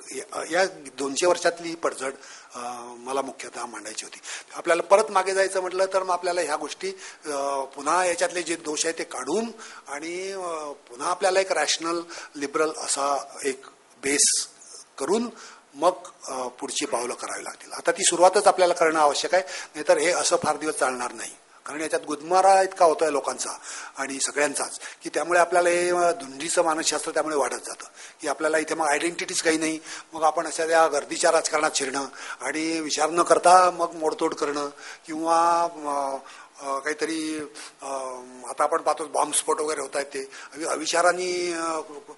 या 200 वर्षातली पडझड मला मुख्यतः मांडायची होती. आपल्याला परत मागे जायचं म्हटलं तर मग आपल्याला ह्या गोष्टी पुन्हा याच्यातले जे दोष आहेत ते काढून आणि पुन्हा आपल्याला एक रॅशनल लिबरल असा एक बेस करून मग पुढची पावलं करावी लागतील. आता ती सुरुवातच आपल्याला करणं आवश्यक आहे. नाहीतर हे असं फार दिवस चालणार नाही. कारण याच्यात गुदमारा इतका होतोय लोकांचा आणि सगळ्यांचाच की त्यामुळे आपल्याला हे धुंडीचं मानसशास्त्र त्यामुळे वाढत जातं की आपल्याला इथे मग आयडेंटिटीच काही नाही. मग आपण अशा त्या गर्दीच्या राजकारणात शिरणं आणि विचार न करता मग मोडतोड करणं किंवा काहीतरी आता आपण पाहतो बॉम्बस्फोट वगैरे होत आहेत ते अविचारांनी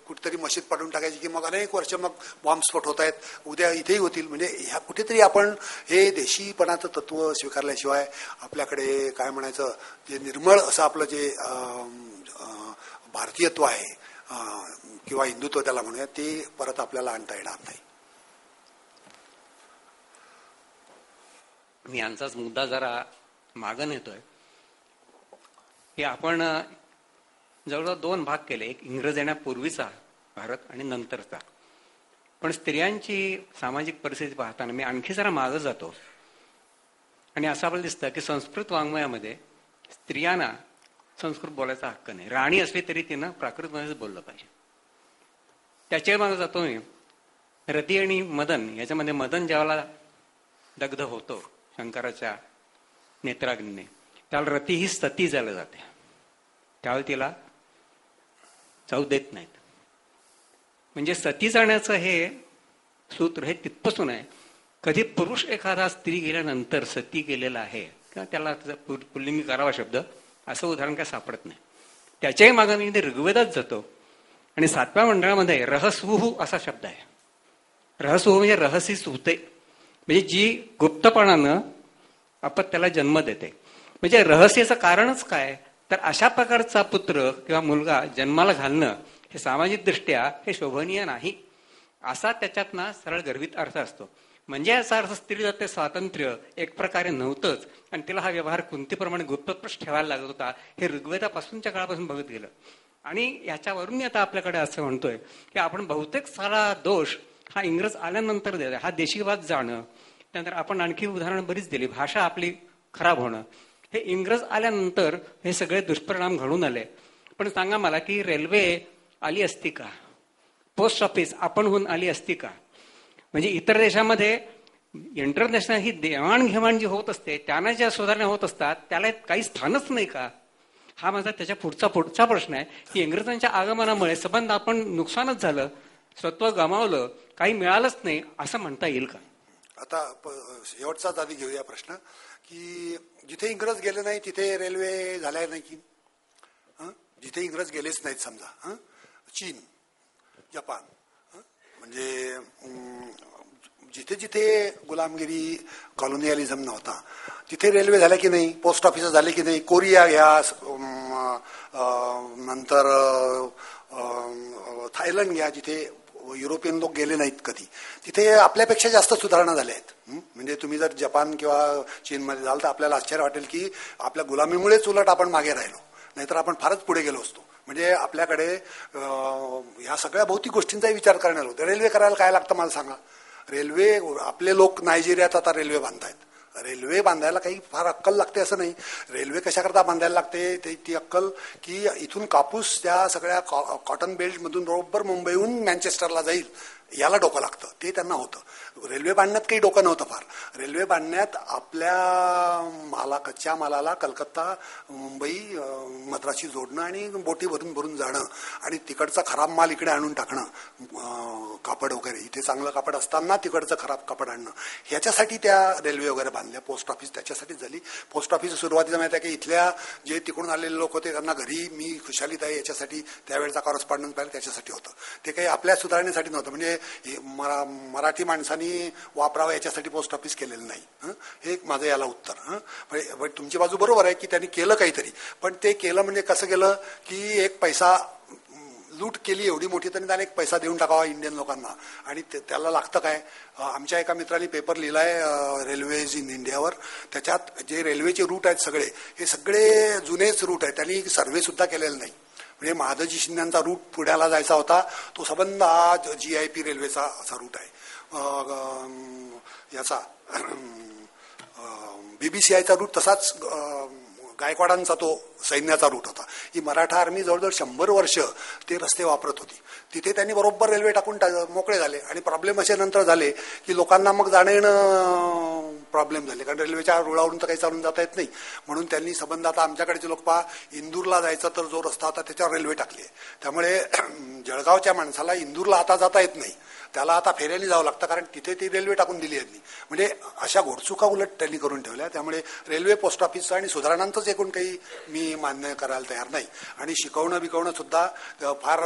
कुठेतरी मशीद पाडून टाकायची की मग अनेक वर्ष मग बॉम्बस्फोट होत आहेत. उद्या इथेही होतील. म्हणजे ह्या कुठेतरी आपण हे देशीपणाचं तत्व स्वीकारल्याशिवाय आपल्याकडे काय म्हणायचं जे निर्मळ असं आपलं जे भारतीयत्व आहे किंवा हिंदुत्व त्याला म्हणूया, ते परत आपल्याला आणता येणार नाही. मी यांचाच मुद्दा जरा मागं नेतोय की आपण जवळजवळ 2 भाग केले, एक इंग्रज येण्यापूर्वीचा भारत आणि नंतरचा. पण स्त्रियांची सामाजिक परिस्थिती पाहताना मी आणखी जरा मागं जातो आणि असं आपल्याला दिसतं की संस्कृत वाङ्मयामध्ये स्त्रियांना संस्कृत बोलायचा हक्क नाही. राणी असली तरी तिनं प्राकृतमध्येच बोललं पाहिजे. त्याच्या मागे जातो मी. रती आणि मदन याच्यामध्ये मदन ज्यावेळेला दग्ध होतो शंकराच्या नेत्राग्नीने, त्याला रती ही सती झालं जाते. त्यावेळी तिला जाऊ देत नाहीत. म्हणजे सती जाण्याचं हे सूत्र हे तिथपासून आहे. कधी पुरुष एखादा स्त्री गेल्यानंतर सती गेलेला आहे किंवा त्याला पुल्लिंगी करावा शब्द असं उदाहरण काय सापडत नाही. त्याच्याही मागे मी ऋग्वेदात जातो आणि 7व्या मंडळामध्ये रहस्वुहू असा शब्द आहे. रहस्वुहू म्हणजे रहसी सुते, म्हणजे जी गुप्तपणानं अपत्याला जन्म देते. म्हणजे रहस्याचं कारणच काय, तर अशा प्रकारचा पुत्र किंवा मुलगा जन्माला घालणं हे सामाजिक दृष्ट्या हे शोभनीय नाही, असा त्याच्यात ना सरळ गर्भित अर्थ असतो. म्हणजे याचा अर्थ स्त्री जाते स्वातंत्र्य एक प्रकारे नव्हतंच आणि तिला हा व्यवहार कुंतीप्रमाणे गुप्तप्रश ठेवायला लागत होता, हे ऋग्वेदापासूनच्या काळापासून बघत गेलं. आणि याच्यावरून मी आता आपल्याकडे असं म्हणतोय की आपण बहुतेक सारा दोष हा इंग्रज आल्यानंतर दिला. हा देशीवाद जाणं, त्यानंतर आपण आणखी उदाहरणं बरीच दिली, भाषा आपली खराब होणं, हे इंग्रज आल्यानंतर हे सगळे दुष्परिणाम घडून आले. पण सांगा मला की रेल्वे आली असती का, पोस्ट ऑफिस आपणहून आली असती का, म्हणजे इतर देशामध्ये इंटरनॅशनल ही देवाणघेवाण जी होत असते त्यांना ज्या सुधारणा होत असतात त्याला काही स्थानच नाही का, हा माझा त्याच्या पुढचा प्रश्न आहे. की इंग्रजांच्या आगमनामुळे संबंध आपण नुकसानच झालं, स्वत्व गमावलं, काही मिळालंच नाही असं म्हणता येईल का? आता शेवटचाच आधी घेऊया प्रश्न की जिथे इंग्रज गेले नाही तिथे रेल्वे झाल्या नाही की, जिथे इंग्रज गेलेच नाहीत समजा चीन, जपान, म्हणजे जिथे जिथे गुलामगिरी कॉलोनियलिझम नव्हता तिथे रेल्वे झाल्या की नाही, पोस्ट ऑफिस झाले की नाही. कोरिया घ्या, नंतर थायलंड घ्या, जिथे युरोपियन लोक गेले नाहीत कधी, तिथे आपल्यापेक्षा जास्त सुधारणा झाल्या आहेत. म्हणजे तुम्ही जर जपान किंवा चीनमध्ये जाल तर आपल्याला आश्चर्य वाटेल की आपल्या गुलामीमुळेच उलट आपण मागे राहिलो, नाहीतर आपण फारच पुढे गेलो असतो. म्हणजे आपल्याकडे ह्या सगळ्या भौतिक गोष्टींचाही विचार करण्याला होतं. रेल्वे करायला काय लागतं मला सांगा. रेल्वे, आपले लोक नायजेरियात आता रेल्वे बांधतायत. रेल्वे बांधायला काही फार अक्कल लागते असं नाही. रेल्वे कशाकरता बांधायला लागते ती अक्कल की इथून कापूस त्या सगळ्या कॉटन बेल्ट मधून बरोबर मुंबईहून मँचेस्टरला जाईल, याला डोकं लागतं. ते त्यांना होतं. रेल्वे बांधण्यात काही डोकं नव्हतं फार. रेल्वे बांधण्यात आपल्या कच्च्या मालाला कलकत्ता, मुंबई, मद्रासशी जोडणं आणि बोटी भरून भरून जाणं आणि तिकडचा खराब माल इकडे आणून टाकणं, कापड वगैरे इथे चांगलं कापड असताना तिकडचं खराब कापड आणणं, ह्याच्यासाठी त्या रेल्वे वगैरे बांधल्या. पोस्ट ऑफिस त्याच्यासाठीच झाली. पोस्ट ऑफिस सुरुवातीला माहिती आहे की इथल्या जे तिकडून आलेले लोक होते त्यांना घरी मी खुशालीत आहे याच्यासाठी त्यावेळेचा कॉरेस्पॉन्डन्स पाहिजे त्याच्यासाठी होतं. ते काही आपल्या सुधारणेसाठी नव्हतं. म्हणजे मराठी माणसांनी वापरावं याच्यासाठी पोस्ट ऑफिस केलेलं नाही. हे माझं याला उत्तर. तुमची बाजू बरोबर आहे की त्यांनी केलं काहीतरी, पण ते केलं म्हणजे कसं केलं की एक पैसा लूट केली एवढी मोठी, तरी त्याने एक पैसा देऊन टाकावा इंडियन लोकांना. आणि त्याला लागतं काय. आमच्या एका मित्राने पेपर लिहिलाय रेल्वेज इन इंडियावर. त्याच्यात जे रेल्वेचे रूट आहेत सगळे हे सगळे जुनेच रूट आहेत. त्यांनी सर्व्हे सुद्धा केलेला नाही. म्हणजे महादजी शिंद्यांचा रूट पुण्याला जायचा होता तो संबंध हा GIP रेल्वेचा असा रूट आहे. याचा BBCIचा रूट तसाच गायकवाडांचा तो सैन्याचा रूट होता. ही मराठा आर्मी जवळजवळ 100 वर्ष ते रस्ते वापरत होती. तिथे त्यांनी बरोबर रेल्वे टाकून मोकळे झाले. आणि प्रॉब्लेम असे नंतर झाले की लोकांना मग जाणं येणं प्रॉब्लेम झाले, कारण रेल्वेच्या रुळावरून तर काही चालून जाता येत नाही. म्हणून त्यांनी संबंध आता आमच्याकडचे लोक पहा, इंदूरला जायचा तर जो रस्ता होता त्याच्यावर रेल्वे टाकली आहे. त्यामुळे जळगावच्या माणसाला इंदूरला आता जाता येत नाही, त्याला आता फेऱ्याने जावं लागतं, कारण तिथे ती रेल्वे टाकून दिली यांनी. म्हणजे अशा घोडचुका उलट त्यांनी करून ठेवल्या. त्यामुळे रेल्वे, पोस्ट ऑफिसचं आणि सुधारणांचंच एकूण काही मी मान्य करायला तयार नाही. आणि शिकवणं सुद्धा फार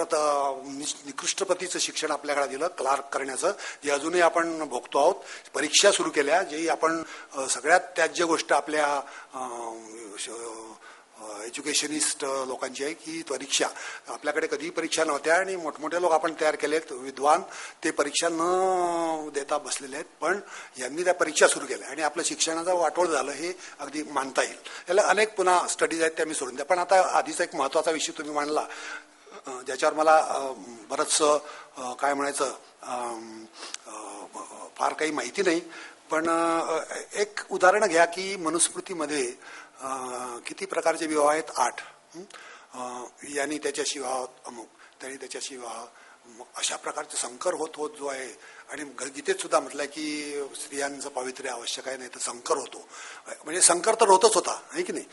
निकृष्ट प्रतीचं शिक्षण आपल्याकडे दिलं क्लार्क करण्याचं, जे अजूनही आपण भोगतो आहोत. परीक्षा सुरू केल्या, जे आपण सगळ्यात त्याज्य गोष्ट आपल्या एज्युकेशनिस्ट लोकांची आहे की परीक्षा आपल्याकडे कधीही परीक्षा नव्हत्या आणि मोठमोठे लोक आपण तयार केलेत विद्वान, ते परीक्षा न देता बसलेले आहेत, पण यांनी त्या परीक्षा सुरू केल्या आणि आपलं शिक्षणाचं वाटोळ झालं हे अगदी मानता येईल. याला अनेक पुन्हा स्टडीज आहेत त्या मी सोडून द्या. पण आता आधीचा एक महत्त्वाचा विषय तुम्ही मांडला ज्याच्यावर मला बरंचसं काय म्हणायचं फार काही माहिती नाही, पण एक उदाहरण घ्या की मनुस्मृतीमध्ये किती प्रकारचे विवाह आहेत? 8. यांनी त्याच्याशी विवाह, अमुक त्यांनी त्याच्याशी विवाह, मग अशा प्रकारचे संकर होत होत जो आहे. आणि गीतेत सुद्धा म्हटलंय की स्त्रियांचं पावित्र्य आवश्यक आहे, नाही तर संकर होतो. म्हणजे संकर तर होतच होता, आहे की नाही.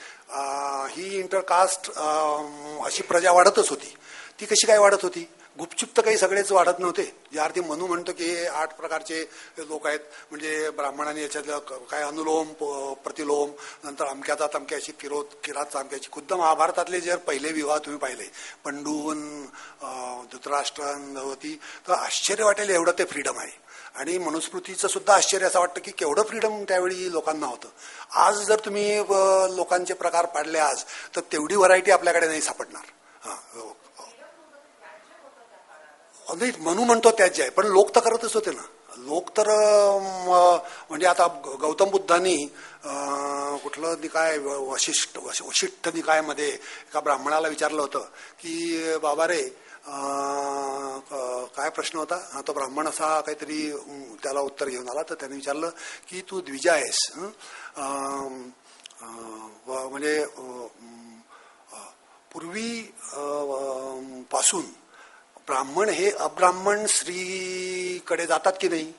ही इंटरकास्ट अशी प्रजा वाढतच होती. ती कशी काय वाढत होती? गुपचूप तर काही सगळेच वाढत नव्हते. ज्या अर्थी मनू म्हणतो की हे 8 प्रकारचे लोक आहेत, म्हणजे ब्राह्मणांनी याच्यातलं काय अनुलोम प्रतिलोम, नंतर अमक्याचा तमक्याची किरात अमक्याची. खुद्द महाभारतातले जर पहिले विवाह तुम्ही पाहिले, पंडून धृतराष्ट्रन होती, तर आश्चर्य वाटेल एवढं ते फ्रीडम आहे. आणि मनुस्मृतीचं सुद्धा आश्चर्य असं वाटतं की केवढं फ्रीडम त्यावेळी लोकांना होतं. आज जर तुम्ही लोकांचे प्रकार पाडले आज, तर तेवढी व्हरायटी आपल्याकडे नाही सापडणार. नाही म्हणू म्हणतो त्याच आहे, पण लोक तर करतच होते ना. लोक तर म्हणजे आता गौतम बुद्धांनी कुठलं निकाय वशिष्ठ निकायमध्ये एका ब्राह्मणाला विचारलं होतं की बाबा रे काय प्रश्न होता. तो ब्राह्मण असा काहीतरी त्याला उत्तर घेऊन आला. तर त्याने विचारलं की तू द्विज आहेस, म्हणजे पूर्वी पासून ब्राह्मण हे अब्राह्मण स्त्रीकडे जातात की नाही?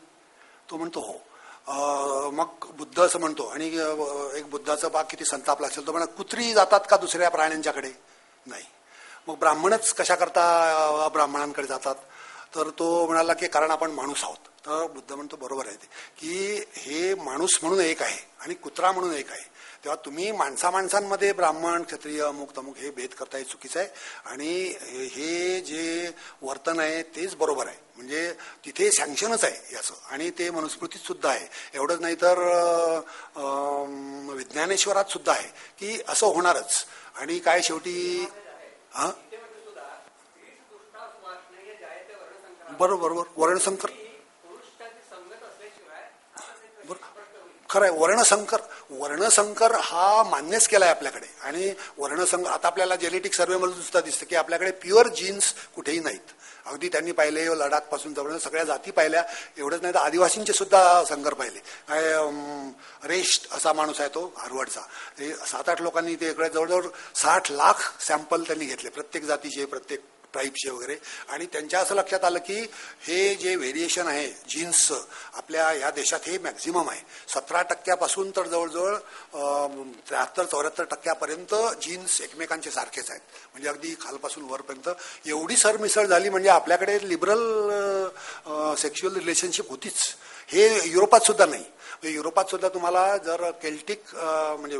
तो म्हणतो हो. मग बुद्ध असं म्हणतो, आणि एक बुद्धाचा भाग किती संतापला असेल, तो म्हणा कुत्री जातात का दुसऱ्या प्राण्यांच्याकडे? नाही. मग ब्राह्मणच कशा करता अब्राह्मणांकडे जातात? तर तो म्हणाला की कारण आपण माणूस आहोत. तर बुद्ध म्हणतो बरोबर आहे ते, की हे माणूस म्हणून एक आहे आणि कुत्रा म्हणून एक आहे. तेव्हा तुम्ही माणसांमध्ये ब्राह्मण क्षत्रिय अमुक तमुक हे भेद करता हे चुकीचं आहे. आणि हे जे वर्तन आहे तेच बरोबर आहे, म्हणजे तिथे सँक्शनच आहे याचं. आणि ते मनुस्मृतीत सुद्धा आहे. एवढंच नाही तर विज्ञानेश्वरात सुद्धा आहे की असं होणारच. आणि काय शेवटी बरोबर वर्णसंकर खरं आहे. वर्णसंकर हा मान्यच केलाय आपल्याकडे. आणि वर्णसंकर आता आपल्याला जेनेटिक सर्व्हेमध्ये सुद्धा दिसतं की आपल्याकडे प्युअर जीन्स कुठेही नाहीत. अगदी त्यांनी पाहिले लडाख पासून जवळ सगळ्या जाती पाहिल्या. एवढंच नाही तर आदिवासींचे सुद्धा संकर पाहिले. काय रेस्ट असा माणूस आहे तो हार्वर्डचा, ते 7-8 लोकांनी ते इकडे जवळजवळ 60 लाख सॅम्पल त्यांनी घेतले प्रत्येक जातीचे, प्रत्येक ट्राईबचे वगैरे. आणि त्यांच्या असं लक्षात आलं की हे जे व्हेरिएशन आहे जीन्सचं आपल्या ह्या देशात हे मॅक्झिमम आहे. 17% तर जवळजवळ 73-74% जीन्स एकमेकांचे सारखेच आहेत, म्हणजे अगदी खालपासून वरपर्यंत एवढी सरमिसळ झाली. म्हणजे आपल्याकडे लिबरल सेक्शुअल रिलेशनशिप होतीच. हे युरोपात सुद्धा नाही. युरोपात सुद्धा तुम्हाला जर केल्टिक म्हणजे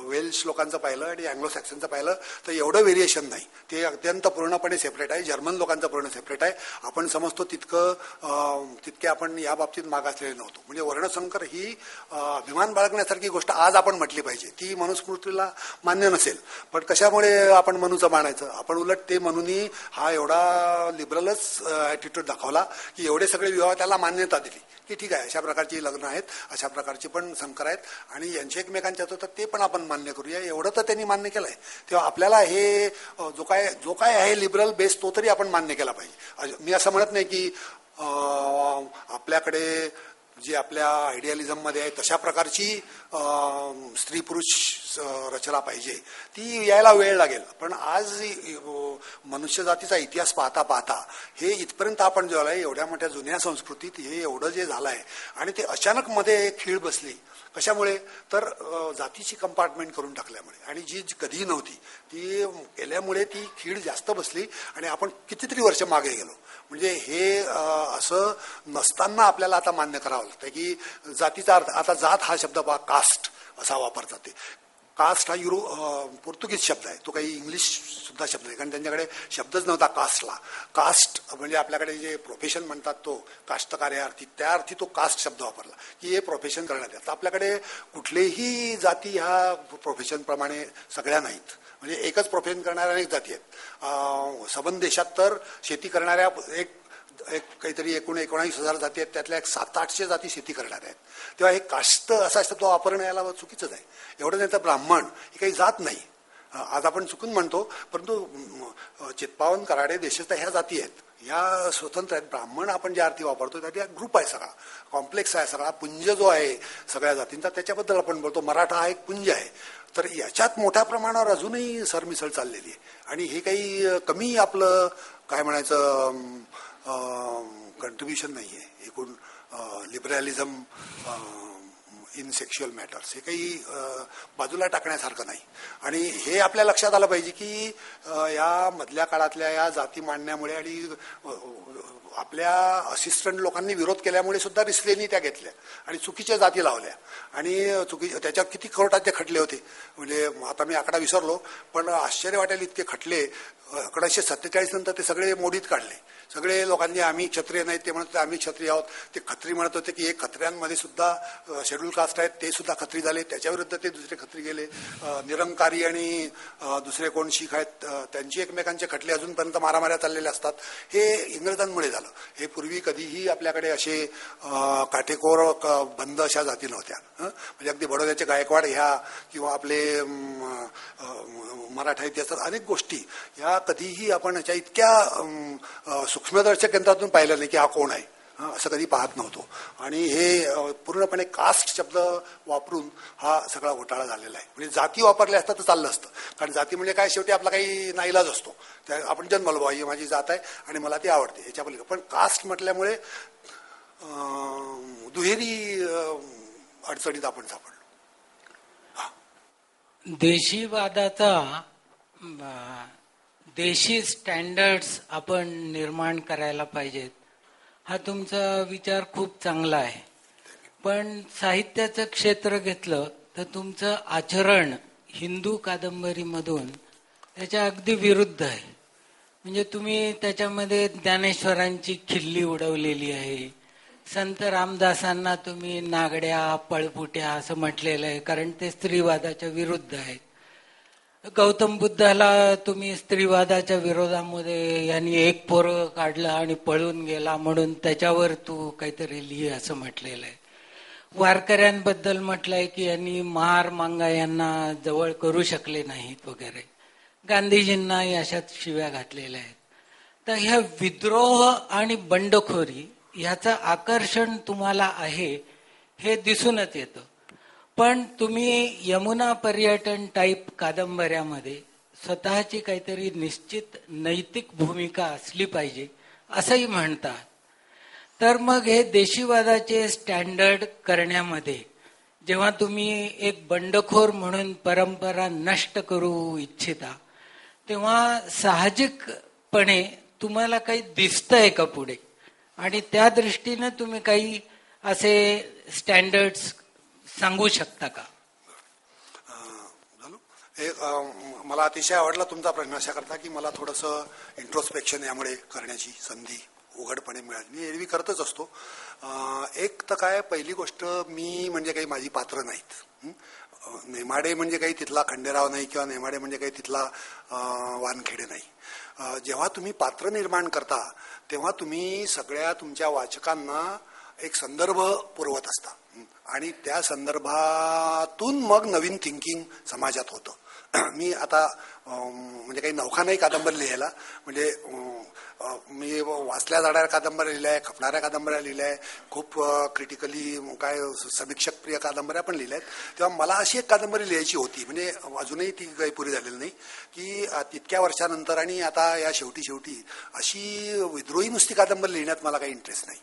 वेल्श लोकांचं पाहिलं आणि अँग्लो सॅक्सनचं पाहिलं तर एवढं व्हेरिएशन नाही. ते अत्यंत पूर्णपणे सेपरेट आहे. जर्मन लोकांचं पूर्ण सेपरेट आहे. आपण समजतो तितके आपण या बाबतीत मागासलेले नव्हतो. म्हणजे वर्णसंकर ही अभिमान बाळगण्यासारखी गोष्ट आज आपण म्हटली पाहिजे. ती मनुस्मृतीला मान्य नसेल, पण कशामुळे आपण मनूचं मानायचं? आपण उलट ते मनूनी हा एवढा लिबरलच ॲटिट्यूड दाखवला की एवढे सगळे विवाह त्याला मान्यता दिली की ठीक आहे अशा प्रकारची लग्न आहेत, अशा प्रकारची पण संकर आहेत आणि यांचे एकमेकांच्यात होतात ते पण आपण मान्य करूया. एवढं तर त्यांनी मान्य केलंय. तेव्हा आपल्याला हे जो काय आहे लिबरल बेस तो तरी आपण मान्य केला पाहिजे. मी असं म्हणत नाही की आपल्याकडे जी आपल्या आयडियालिझममध्ये आहे तशा प्रकारची स्त्री पुरुष रचना पाहिजे, ती यायला वेळ लागेल. पण आज मनुष्य जातीचा इतिहास पाहता पाहता हे इथपर्यंत आपण जो आलाय एवढ्या मोठ्या जुन्या संस्कृतीत हे एवढं जे झालं आहे आणि ते अचानक मध्ये खीळ बसली. कशामुळे? तर जातीची कंपार्टमेंट करून टाकल्यामुळे. आणि जी कधीही नव्हती ती केल्यामुळे ती खीळ जास्त बसली आणि आपण कितीतरी वर्ष मागे गेलो. म्हणजे हे असं नसताना आपल्याला आता मान्य करावं लागतं की जातीचा अर्थ, आता जात हा शब्द कास्ट असा वापरतात. ते कास्ट हा पोर्तुगीज शब्द आहे, तो काही इंग्लिश सुद्धा शब्द नाही, कारण त्यांच्याकडे शब्दच नव्हता कास्टला. कास्ट म्हणजे आपल्याकडे जे प्रोफेशन म्हणतात तो कास्तकार या अर्थी, त्या अर्थी तो कास्ट शब्द वापरला की हे प्रोफेशन करण्यात येतं. आपल्याकडे कुठलेही जाती ह्या प्रोफेशनप्रमाणे सगळ्या नाहीत, म्हणजे एकच प्रोफेशन करणाऱ्या अनेक जाती आहेत. सबंध देशात तर शेती करणाऱ्या एक काहीतरी 19,000 जाती आहेत, त्यातल्या 700-800 जाती शेती करणाऱ्या आहेत. तेव्हा हे कास्त असा शब्द वापरणं याला चुकीचंच आहे. एवढं नाही तर ब्राह्मण ही काही जात नाही, आज आपण चुकून म्हणतो, परंतु चित्पावन, कराडे, देशस्थ ह्या जाती आहेत, ह्या स्वतंत्र आहेत. ब्राह्मण आपण ज्या अर्थी वापरतो त्यात ग्रुप आहे, सगळा कॉम्प्लेक्स आहे, सगळा पुंज जो आहे सगळ्या जातींचा, त्याच्याबद्दल आपण बोलतो. मराठा हा एक पुंज आहे. तर याच्यात मोठ्या प्रमाणावर अजूनही सरमिसळ चाललेली आहे, आणि हे काही कमी आपलं काय म्हणायचं कंट्रीब्युशन नाही आहे एकूण लिबरलिझम इन सेक्शुअल मॅटर्स. हे काही बाजूला टाकण्यासारखं नाही. आणि हे आपल्या लक्षात आलं पाहिजे की या मधल्या काळातल्या या जाती मांडण्यामुळे आणि आपल्या असिस्टंट लोकांनी विरोध केल्यामुळे सुद्धा रिसलेनी त्या घेतल्या आणि चुकीच्या जाती लावल्या, आणि त्याच्यात किती कोर्टाचे खटले होते. म्हणजे आता मी आकडा विसरलो, पण आश्चर्य वाटेल इतके खटले 1947 नंतर ते सगळे मोडीत काढले. सगळे लोकांनी आम्ही क्षत्रिय नाहीत ते म्हणत होते आम्ही क्षत्रिय आहोत. ते खत्री म्हणत होते की एक खत्र्यांमध्ये सुद्धा शेड्यूल कास्ट आहेत, ते सुद्धा खत्री झाले. त्याच्याविरुद्ध ते दुसरे खत्री गेले. निरंकारी आणि दुसरे कोण शीख आहेत त्यांची एकमेकांचे खटले अजूनपर्यंत मारामाऱ्या चाललेल्या असतात. हे इंग्रजांमुळे झालं. हे पूर्वी कधीही आपल्याकडे असे काटेकोर बंद अशा जाती नव्हत्या. म्हणजे अगदी बडोद्याचे गायकवाड ह्या किंवा आपले मराठा इतिहासात अनेक गोष्टी ह्या कधीही आपण याच्या इतक्या सूक्ष्मदर्शक यंत्रातून पाहिलं नाही की हा कोण आहे, असं कधी पाहत नव्हतो. आणि हे पूर्णपणे कास्ट शब्द वापरून हा सगळा घोटाळा झालेला आहे. म्हणजे जाती वापरल्या असतात तर चाललं असतं, कारण जाती म्हणजे काय शेवटी आपला काही नाईलाज असतो. त्या आपण जन्मलो बाबा ही माझी जात आहे आणि मला ती आवडते याच्या पलीकडे. पण कास्ट म्हटल्यामुळे दुहेरी अडचणीत आपण सापडलो. देशीवादाचा देशी स्टँडर्ड्स आपण निर्माण करायला पाहिजेत, हा तुमचा विचार खूप चांगला आहे. पण साहित्याचं क्षेत्र घेतलं तर तुमचं आचरण हिंदू कादंबरीमधून त्याच्या अगदी विरुद्ध आहे. म्हणजे तुम्ही त्याच्यामध्ये ज्ञानेश्वरांची खिल्ली उडवलेली आहे. संत रामदासांना तुम्ही नागड्या, पळपुट्या असं म्हटलेलं आहे, कारण ते स्त्रीवादाच्या विरुद्ध आहेत. गौतम बुद्धाला तुम्ही स्त्रीवादाच्या विरोधामध्ये यांनी एक पोरं काढलं आणि पळून गेला म्हणून त्याच्यावर तू काहीतरी लिही असं म्हटलेलं आहे. वारकऱ्यांबद्दल म्हटलंय की यांनी महार मांगा यांना जवळ करू शकले नाहीत वगैरे. गांधीजींनाही अशाच शिव्या घातलेल्या आहेत. तर ह्या विद्रोह आणि बंडखोरी ह्याचं आकर्षण तुम्हाला आहे हे दिसूनच येतं. पण तुम्ही यमुना पर्यटन टाईप कादंबऱ्यामध्ये स्वतःची काहीतरी निश्चित नैतिक भूमिका असली पाहिजे असंही म्हणता. तर मग हे देशीवादाचे स्टँडर्ड करण्यामध्ये जेव्हा तुम्ही एक बंडखोर म्हणून परंपरा नष्ट करू इच्छिता, तेव्हा साहजिकपणे तुम्हाला काही दिसतंय का पुढे, आणि त्या दृष्टीने तुम्ही काही असे स्टँडर्ड्स सांगू शकता का? मला अतिशय आवडला तुमचा प्रश्न अशा करता की मला थोडंसं इंट्रोस्पेक्शन यामुळे करण्याची संधी उघडपणे मिळाली. मी एरवी करतच असतो. एक तर काय, पहिली गोष्ट मी म्हणजे काही माझी पात्र नाहीत. नेमाडे म्हणजे काही तिथला खंडेराव नाही किंवा नेमाडे म्हणजे काही तिथला वानखेडे नाही. जेव्हा तुम्ही पात्र निर्माण करता तेव्हा तुम्ही सगळ्या तुमच्या वाचकांना एक संदर्भ पुरवत असता आणि त्या संदर्भातून मग नवीन थिंकिंग समाजात होतं. मी आता म्हणजे काही नौखा नाही कादंबरी लिहायला, म्हणजे मी वाचल्या जाणाऱ्या कादंबऱ्या लिहिल्या आहे, खपणाऱ्या कादंबऱ्या लिहिल्या आहे, खूप क्रिटिकली काय समीक्षक प्रिय कादंबऱ्या पण लिहिल्या आहेत. तेव्हा मला अशी एक कादंबरी लिहायची होती, म्हणजे अजूनही ती काही पुरी झालेली नाही, की तितक्या वर्षानंतर आणि आता या शेवटी अशी विद्रोही नुसती कादंबरी लिहिण्यात मला काही इंटरेस्ट नाही.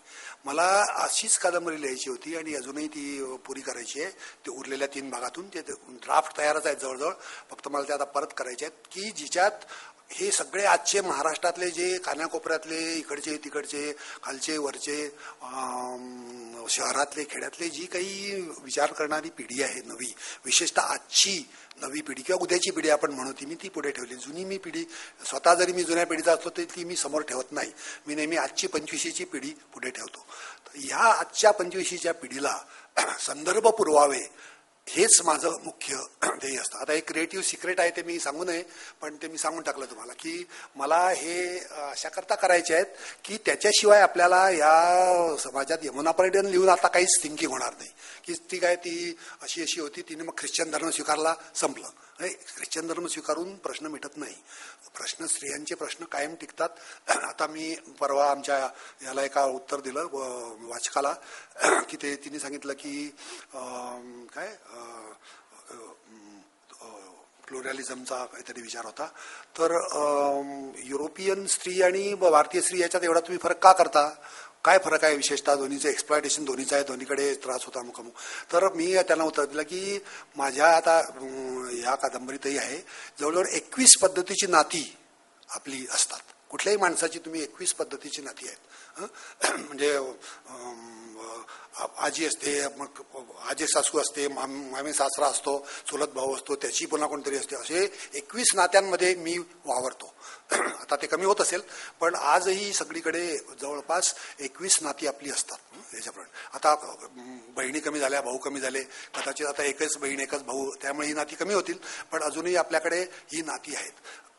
मला अशीच कादंबरी लिहायची होती आणि अजूनही ती पुरी करायची आहे. ते उरलेल्या 3 भागातून ते ड्राफ्ट तयारच आहेत जवळजवळ, फक्त मला ते आता परत करायचे आहेत, की जिच्यात हे सगळे आजचे महाराष्ट्रातले जे कानाकोपऱ्यातले, इकडचे तिकडचे, खालचे वरचे, शहरातले खेड्यातले जी काही विचार करणारी पिढी आहे नवी, विशेषतः आजची नवी पिढी किंवा उद्याची पिढी आपण म्हणू, ती मी ती पुढे ठेवली. जुनी मी पिढी स्वतः जरी मी जुन्या पिढीचा असलो तरी ती मी समोर ठेवत नाही. मी नेहमी आजची 25शीची पिढी पुढे ठेवतो. ह्या आजच्या 25शीच्या पिढीला संदर्भ पुरवावे हेच माझं मुख्य ध्येय असतं. आता एक क्रिएटिव्ह सिक्रेट आहे, ते मी सांगू नये, पण ते मी सांगून टाकलं तुम्हाला, की मला हे अशा करता करायचे आहेत की त्याच्याशिवाय आपल्याला या समाजात यमुनापर्यटन लिहून आता काहीच थिंकिंग होणार नाही. की ती काय, ती अशी होती, तिने मग ख्रिश्चन धर्म स्वीकारला, संपलं. ख्रिश्चन धर्म स्वीकारून प्रश्न मिटत नाही. प्रश्न, स्त्रियांचे प्रश्न कायम टिकतात. आता मी परवा आमच्या याला एका उत्तर दिलं वाचकाला, की ते तिने सांगितलं की काय प्लुरॅलिझमचा काहीतरी विचार होता. तर युरोपियन स्त्री आणि भारतीय स्त्री याच्यात एवढा तुम्ही फरक का करता? काय फरक आहे? विशेषतः दोन्हीचं एक्सप्लॉयटेशन दोन्हीचं आहे, दोन्हीकडे त्रास होता मुखामुख. तर मी त्यांना उत्तर दिलं की माझ्या आता ह्या कादंबरीतही आहे, जवळजवळ 21 पद्धतीची नाती आपली असतात. कुठल्याही माणसाची तुम्ही 21 पद्धतीची नाती आहेत. म्हणजे आजी असते, मग आजी सासू असते, मामी सासरा असतो, चुलत भाऊ असतो, त्याची पुन्हा कोणतरी असते. असे 21 नात्यांमध्ये मी वावरतो. आता ते कमी होत असेल, पण आजही सगळीकडे जवळपास 21 नाती आपली असतात याच्याप्रमाणे. आता बहिणी कमी झाल्या, भाऊ कमी झाले, कदाचित आता एकच बहीण एकच भाऊ, त्यामुळे ही नाती कमी होतील, पण अजूनही आपल्याकडे ही नाती आहेत.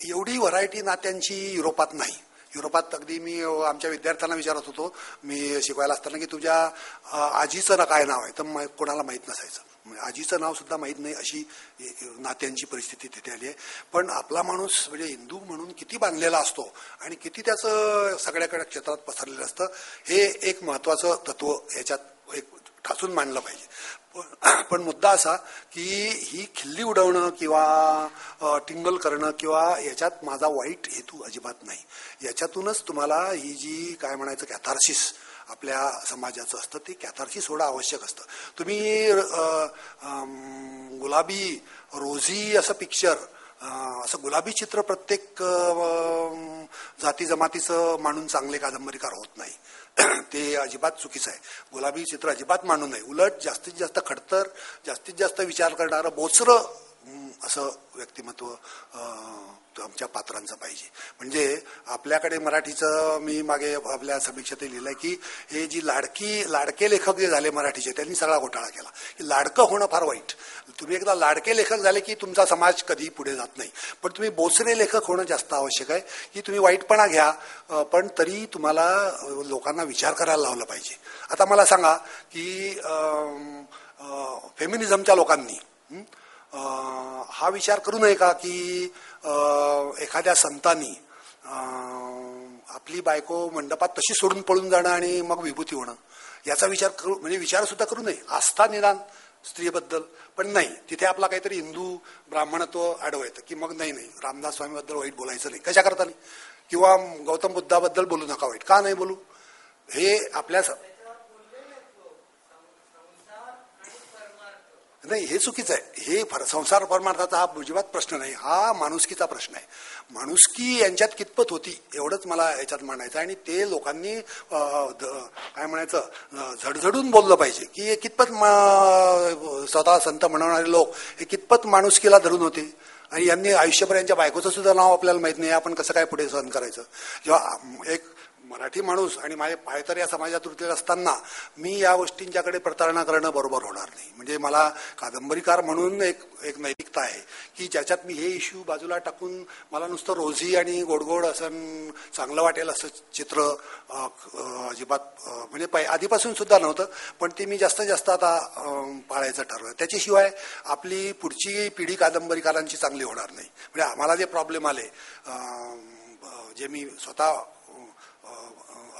एवढी व्हरायटी नात्यांची युरोपात नाही. युरोपात अगदी मी आमच्या विद्यार्थ्यांना विचारत होतो मी शिकवायला असताना की तुझ्या आजीचं ना काय नाव आहे, तर कोणाला माहीत नसायचं. आजीचं नाव सुद्धा माहीत नाही, अशी नात्यांची परिस्थिती तिथे आली आहे. पण आपला माणूस म्हणजे हिंदू म्हणून किती बांधलेला असतो आणि किती त्याचं सगळ्याकडे क्षेत्रात पसरलेलं असतं, हे एक महत्वाचं तत्व याच्यात एक ठासून मांडलं पाहिजे. पण मुद्दा असा की ही खिल्ली उडवणं किंवा टिंगल करणं किंवा याच्यात माझा वाईट हेतू अजिबात नाही. याच्यातूनच तुम्हाला ही जी काय म्हणायचं कॅथार्सिस आपल्या समाजाचं असतं, ते कॅथार्सिस होणं आवश्यक असतं. तुम्ही गुलाबी रोझी असं पिक्चर, असं गुलाबी चित्र प्रत्येक जाती जमातीचं मांडून चांगले कादंबरीकार होत नाही. ते अजिबात चुकीचं आहे. गुलाबी चित्र अजिबात मांडू नये. उलट जास्तीत जास्त खडतर, जास्तीत जास्त विचार करणारं बोचरं असं व्यक्तिमत्व आमच्या पात्रांचं पाहिजे. म्हणजे आपल्याकडे मराठीचं मी मागे आपल्या समीक्षेत लिहिलंय की हे जी लाडके लेखक जे झाले मराठीचे, त्यांनी सगळा घोटाळा केला. की लाडकं होणं फार वाईट. तुम्ही एकदा लाडके लेखक झाले की तुमचा समाज कधी पुढे जात नाही. पण तुम्ही बोचरे लेखक होणं जास्त आवश्यक आहे. की तुम्ही वाईटपणा घ्या, पण तरी तुम्हाला लोकांना विचार करायला लावलं पाहिजे. आता मला सांगा की फेमिनिझमच्या लोकांनी हा विचार करू नये का की एखाद्या संतांनी आपली बायको मंडपात तशी सोडून पळून जाणं आणि मग विभूती होणं, याचा विचार करू, म्हणजे विचार सुद्धा करू नये. आस्था निदान स्त्रीबद्दल, पण नाही, तिथे आपला काहीतरी हिंदू ब्राह्मणत्व आडवं येतं की मग नाही रामदास स्वामीबद्दल वाईट बोलायचं नाही, कशा करता नाही, किंवा गौतम बुद्धाबद्दल बोलू नका वाईट, का नाही बोलू, हे आपल्या नाही, हे चुकीचं आहे. हे संसार परमार्थाचा हा अजिबात प्रश्न नाही, हा माणुसकीचा प्रश्न आहे. माणुसकी यांच्यात कितपत होती एवढंच मला याच्यात म्हणायचं. आणि ते लोकांनी काय म्हणायचं झडझडून बोललं पाहिजे की कितपत स्वतः संत म्हणणारे लोक हे कितपत माणुसकीला धरून होते. आणि यांनी आयुष्यभर यांच्या बायकोचं सुद्धा नाव आपल्याला माहित नाही, आपण कसं काय पुढे सहन करायचं. जेव्हा एक मराठी माणूस आणि माझे पाय तर या समाजात रुतलेले असताना मी या गोष्टींच्याकडे प्रतारणा करणं बरोबर होणार नाही. म्हणजे मला कादंबरीकार म्हणून एक नैतिकता आहे की ज्याच्यात मी हे इश्यू बाजूला टाकून मला नुसतं रोझी आणि गोडगोड असं चांगलं वाटेल असं चित्र अजिबात म्हणजे आधीपासून सुद्धा नव्हतं, पण ते मी जास्तीत जास्त आता पाळायचं ठरवलं. त्याच्याशिवाय आपली पुढची पिढी कादंबरीकारांची चांगली होणार नाही. म्हणजे आम्हाला जे प्रॉब्लेम आले, जे मी स्वतः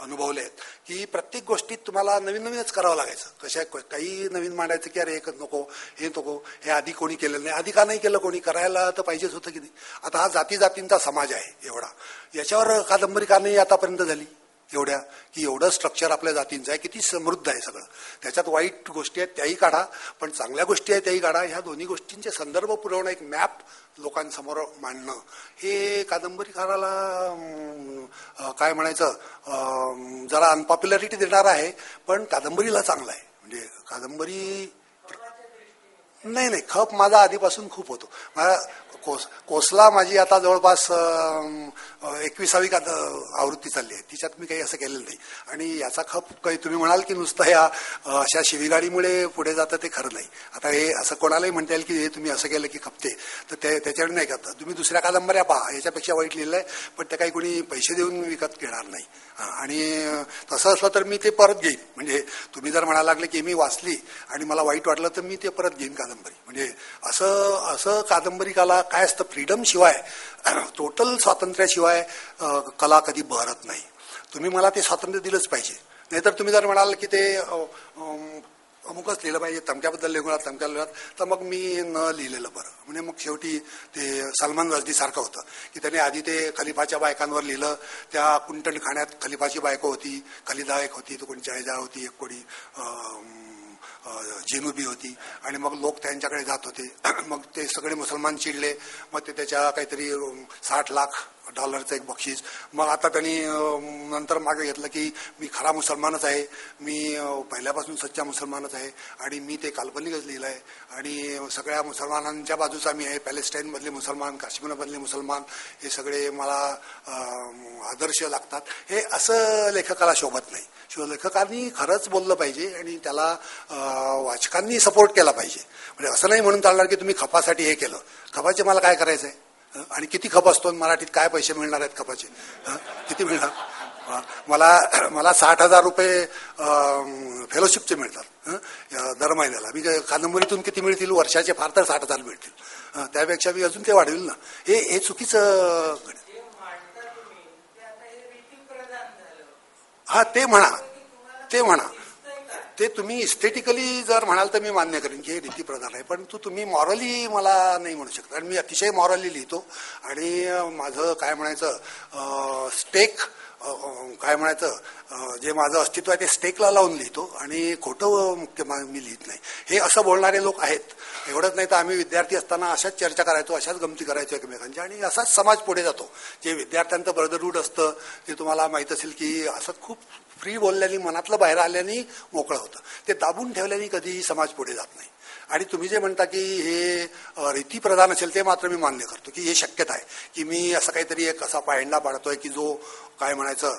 अनुभवले आहेत की प्रत्येक गोष्टीत तुम्हाला नवीन नवीनच करावं लागायचं. कशा काही नवीन मांडायचं की अरे नको, हे नको, हे आधी कोणी केलेलं नाही, आधी का नाही केलं, कोणी करायला तर पाहिजेच होतं की नाही. आता हा जाती जातींचा समाज आहे एवढा, याच्यावर कादंबरी का नाही आतापर्यंत झाली, एवढ्या की एवढं स्ट्रक्चर आपल्या जातींचं आहे, किती समृद्ध आहे सगळं. त्याच्यात वाईट गोष्टी आहेत त्याही काढा, पण चांगल्या गोष्टी आहेत त्याही काढा. ह्या दोन्ही गोष्टींचे संदर्भ पुरवणं, एक मॅप लोकांसमोर मांडणं, हे कादंबरीकाराला काय म्हणायचं जरा अनपॉप्युलॅरिटी देणार आहे, पण कादंबरीला चांगलं आहे. म्हणजे कादंबरी नाही खप माझा आधीपासून खूप होतो. माझा कोसला माझी आता जवळपास 21वी आवृत्ती चालली आहे, तिच्यात मी काही असं केलेलं नाही. आणि याचा खप काही तुम्ही म्हणाल की नुसतं ह्या अशा शिवीगाडीमुळे पुढे जातं, ते खरं नाही. आता हे असं कोणालाही म्हणता येईल की हे तुम्ही असं केलं की खपते, तर त्याच्यावर नाही करता. तुम्ही दुसऱ्या कादंबऱ्या पहा, याच्यापेक्षा वाईट लिहिलं आहे, पण ते काही कोणी पैसे देऊन विकत घेणार नाही. आणि तसं असलं तर मी ते परत घेईन. म्हणजे तुम्ही जर म्हणायला लागले की मी वाचली आणि मला वाईट वाटलं तर मी ते परत घेईन कादंबरी. म्हणजे असं कादंबरीकाला काय असतं, फ्रीडम शिवाय, टोटल स्वातंत्र्याशिवाय कला कधी बहरत नाही. तुम्ही मला ते स्वातंत्र्य दिलंच पाहिजे. नाहीतर तुम्ही जर म्हणाल की ते अमुकच लिहिलं पाहिजे, तमक्याबद्दल लिहून तमक्या लिहिलात, तर मग मी न लिहिलेलं बरं. म्हणजे मग शेवटी ते सलमान रश्दी सारखं होतं की त्याने आधी ते खलिफाच्या बायकांवर लिहिलं. त्या कुंटण खाण्यात खलिफाची बायको होती, खलिदा एक होती, तो कोणी जायजा होती, एक कोणी जेनुबी होती. आणि मग लोक त्यांच्याकडे जात होते. मग ते सगळे मुसलमान चिडले. मग ते त्याच्या काहीतरी $60 लाख एक बक्षीस. मग आता त्यांनी नंतर मागे घेतलं की मी खरा मुसलमानच आहे, मी पहिल्यापासून सच्चा मुसलमानच आहे, आणि मी ते काल्पनिकच लिहिलं आहे, आणि सगळ्या मुसलमानांच्या बाजूचा मी आहे. पॅलेस्टाईनमधले मुसलमान, काश्मीरमधले मुसलमान हे सगळे मला आदर्श लागतात. हे असं लेखकाला शोभत नाही. लेखकांनी खरंच बोललं पाहिजे आणि त्याला वाचकांनी सपोर्ट केला पाहिजे. म्हणजे असं नाही म्हणून चालणार की तुम्ही खपासाठी हे केलं. खपाचे मला काय करायचं आहे, आणि किती खप असतो, मराठीत काय पैसे मिळणार आहेत खपाचे, किती मिळणार. मला 60,000 रुपये फेलोशिपचे मिळतात दर महिन्याला. मी कादंबरीतून किती मिळतील, वर्षाचे फार तर 60,000 मिळतील. त्यापेक्षा मी अजून ते वाढवेल ना. हे चुकीचं. हा, ते म्हणा ते तुम्ही इस्थेटिकली जर म्हणाल तर मी मान्य करेन की हे रीतीप्रधान आहे, पण तुम्ही मॉरली मला नाही म्हणू शकता. आणि मी अतिशय मॉरली लिहितो, आणि माझं काय म्हणायचं स्टेक काय म्हणायचं जे माझं अस्तित्व आहे ते स्टेकला लावून लिहितो, आणि खोटं मुख्य मी लिहित नाही. हे असं बोलणारे लोक आहेत. एवढंच नाही तर आम्ही विद्यार्थी असताना अशाच चर्चा करायचो, अशाच गमती करायचो एकमेकांच्या, आणि असाच समाज पुढे जातो. जे विद्यार्थ्यांचं ब्रदरहूड असतं ते तुम्हाला माहीत असेल की असं खूप फ्री बोलल्याने, मनातलं बाहेर आल्याने मोकळं होतं. ते दाबून ठेवल्याने कधीही समाज पुढे जात नाही. आणि तुम्ही जे म्हणता की हे रीतीप्रधान असेल, ते मात्र मी मान्य करतो की हे शक्यता आहे की मी असं काहीतरी एक असा पायंडा पाडतोय की जो काय म्हणायचं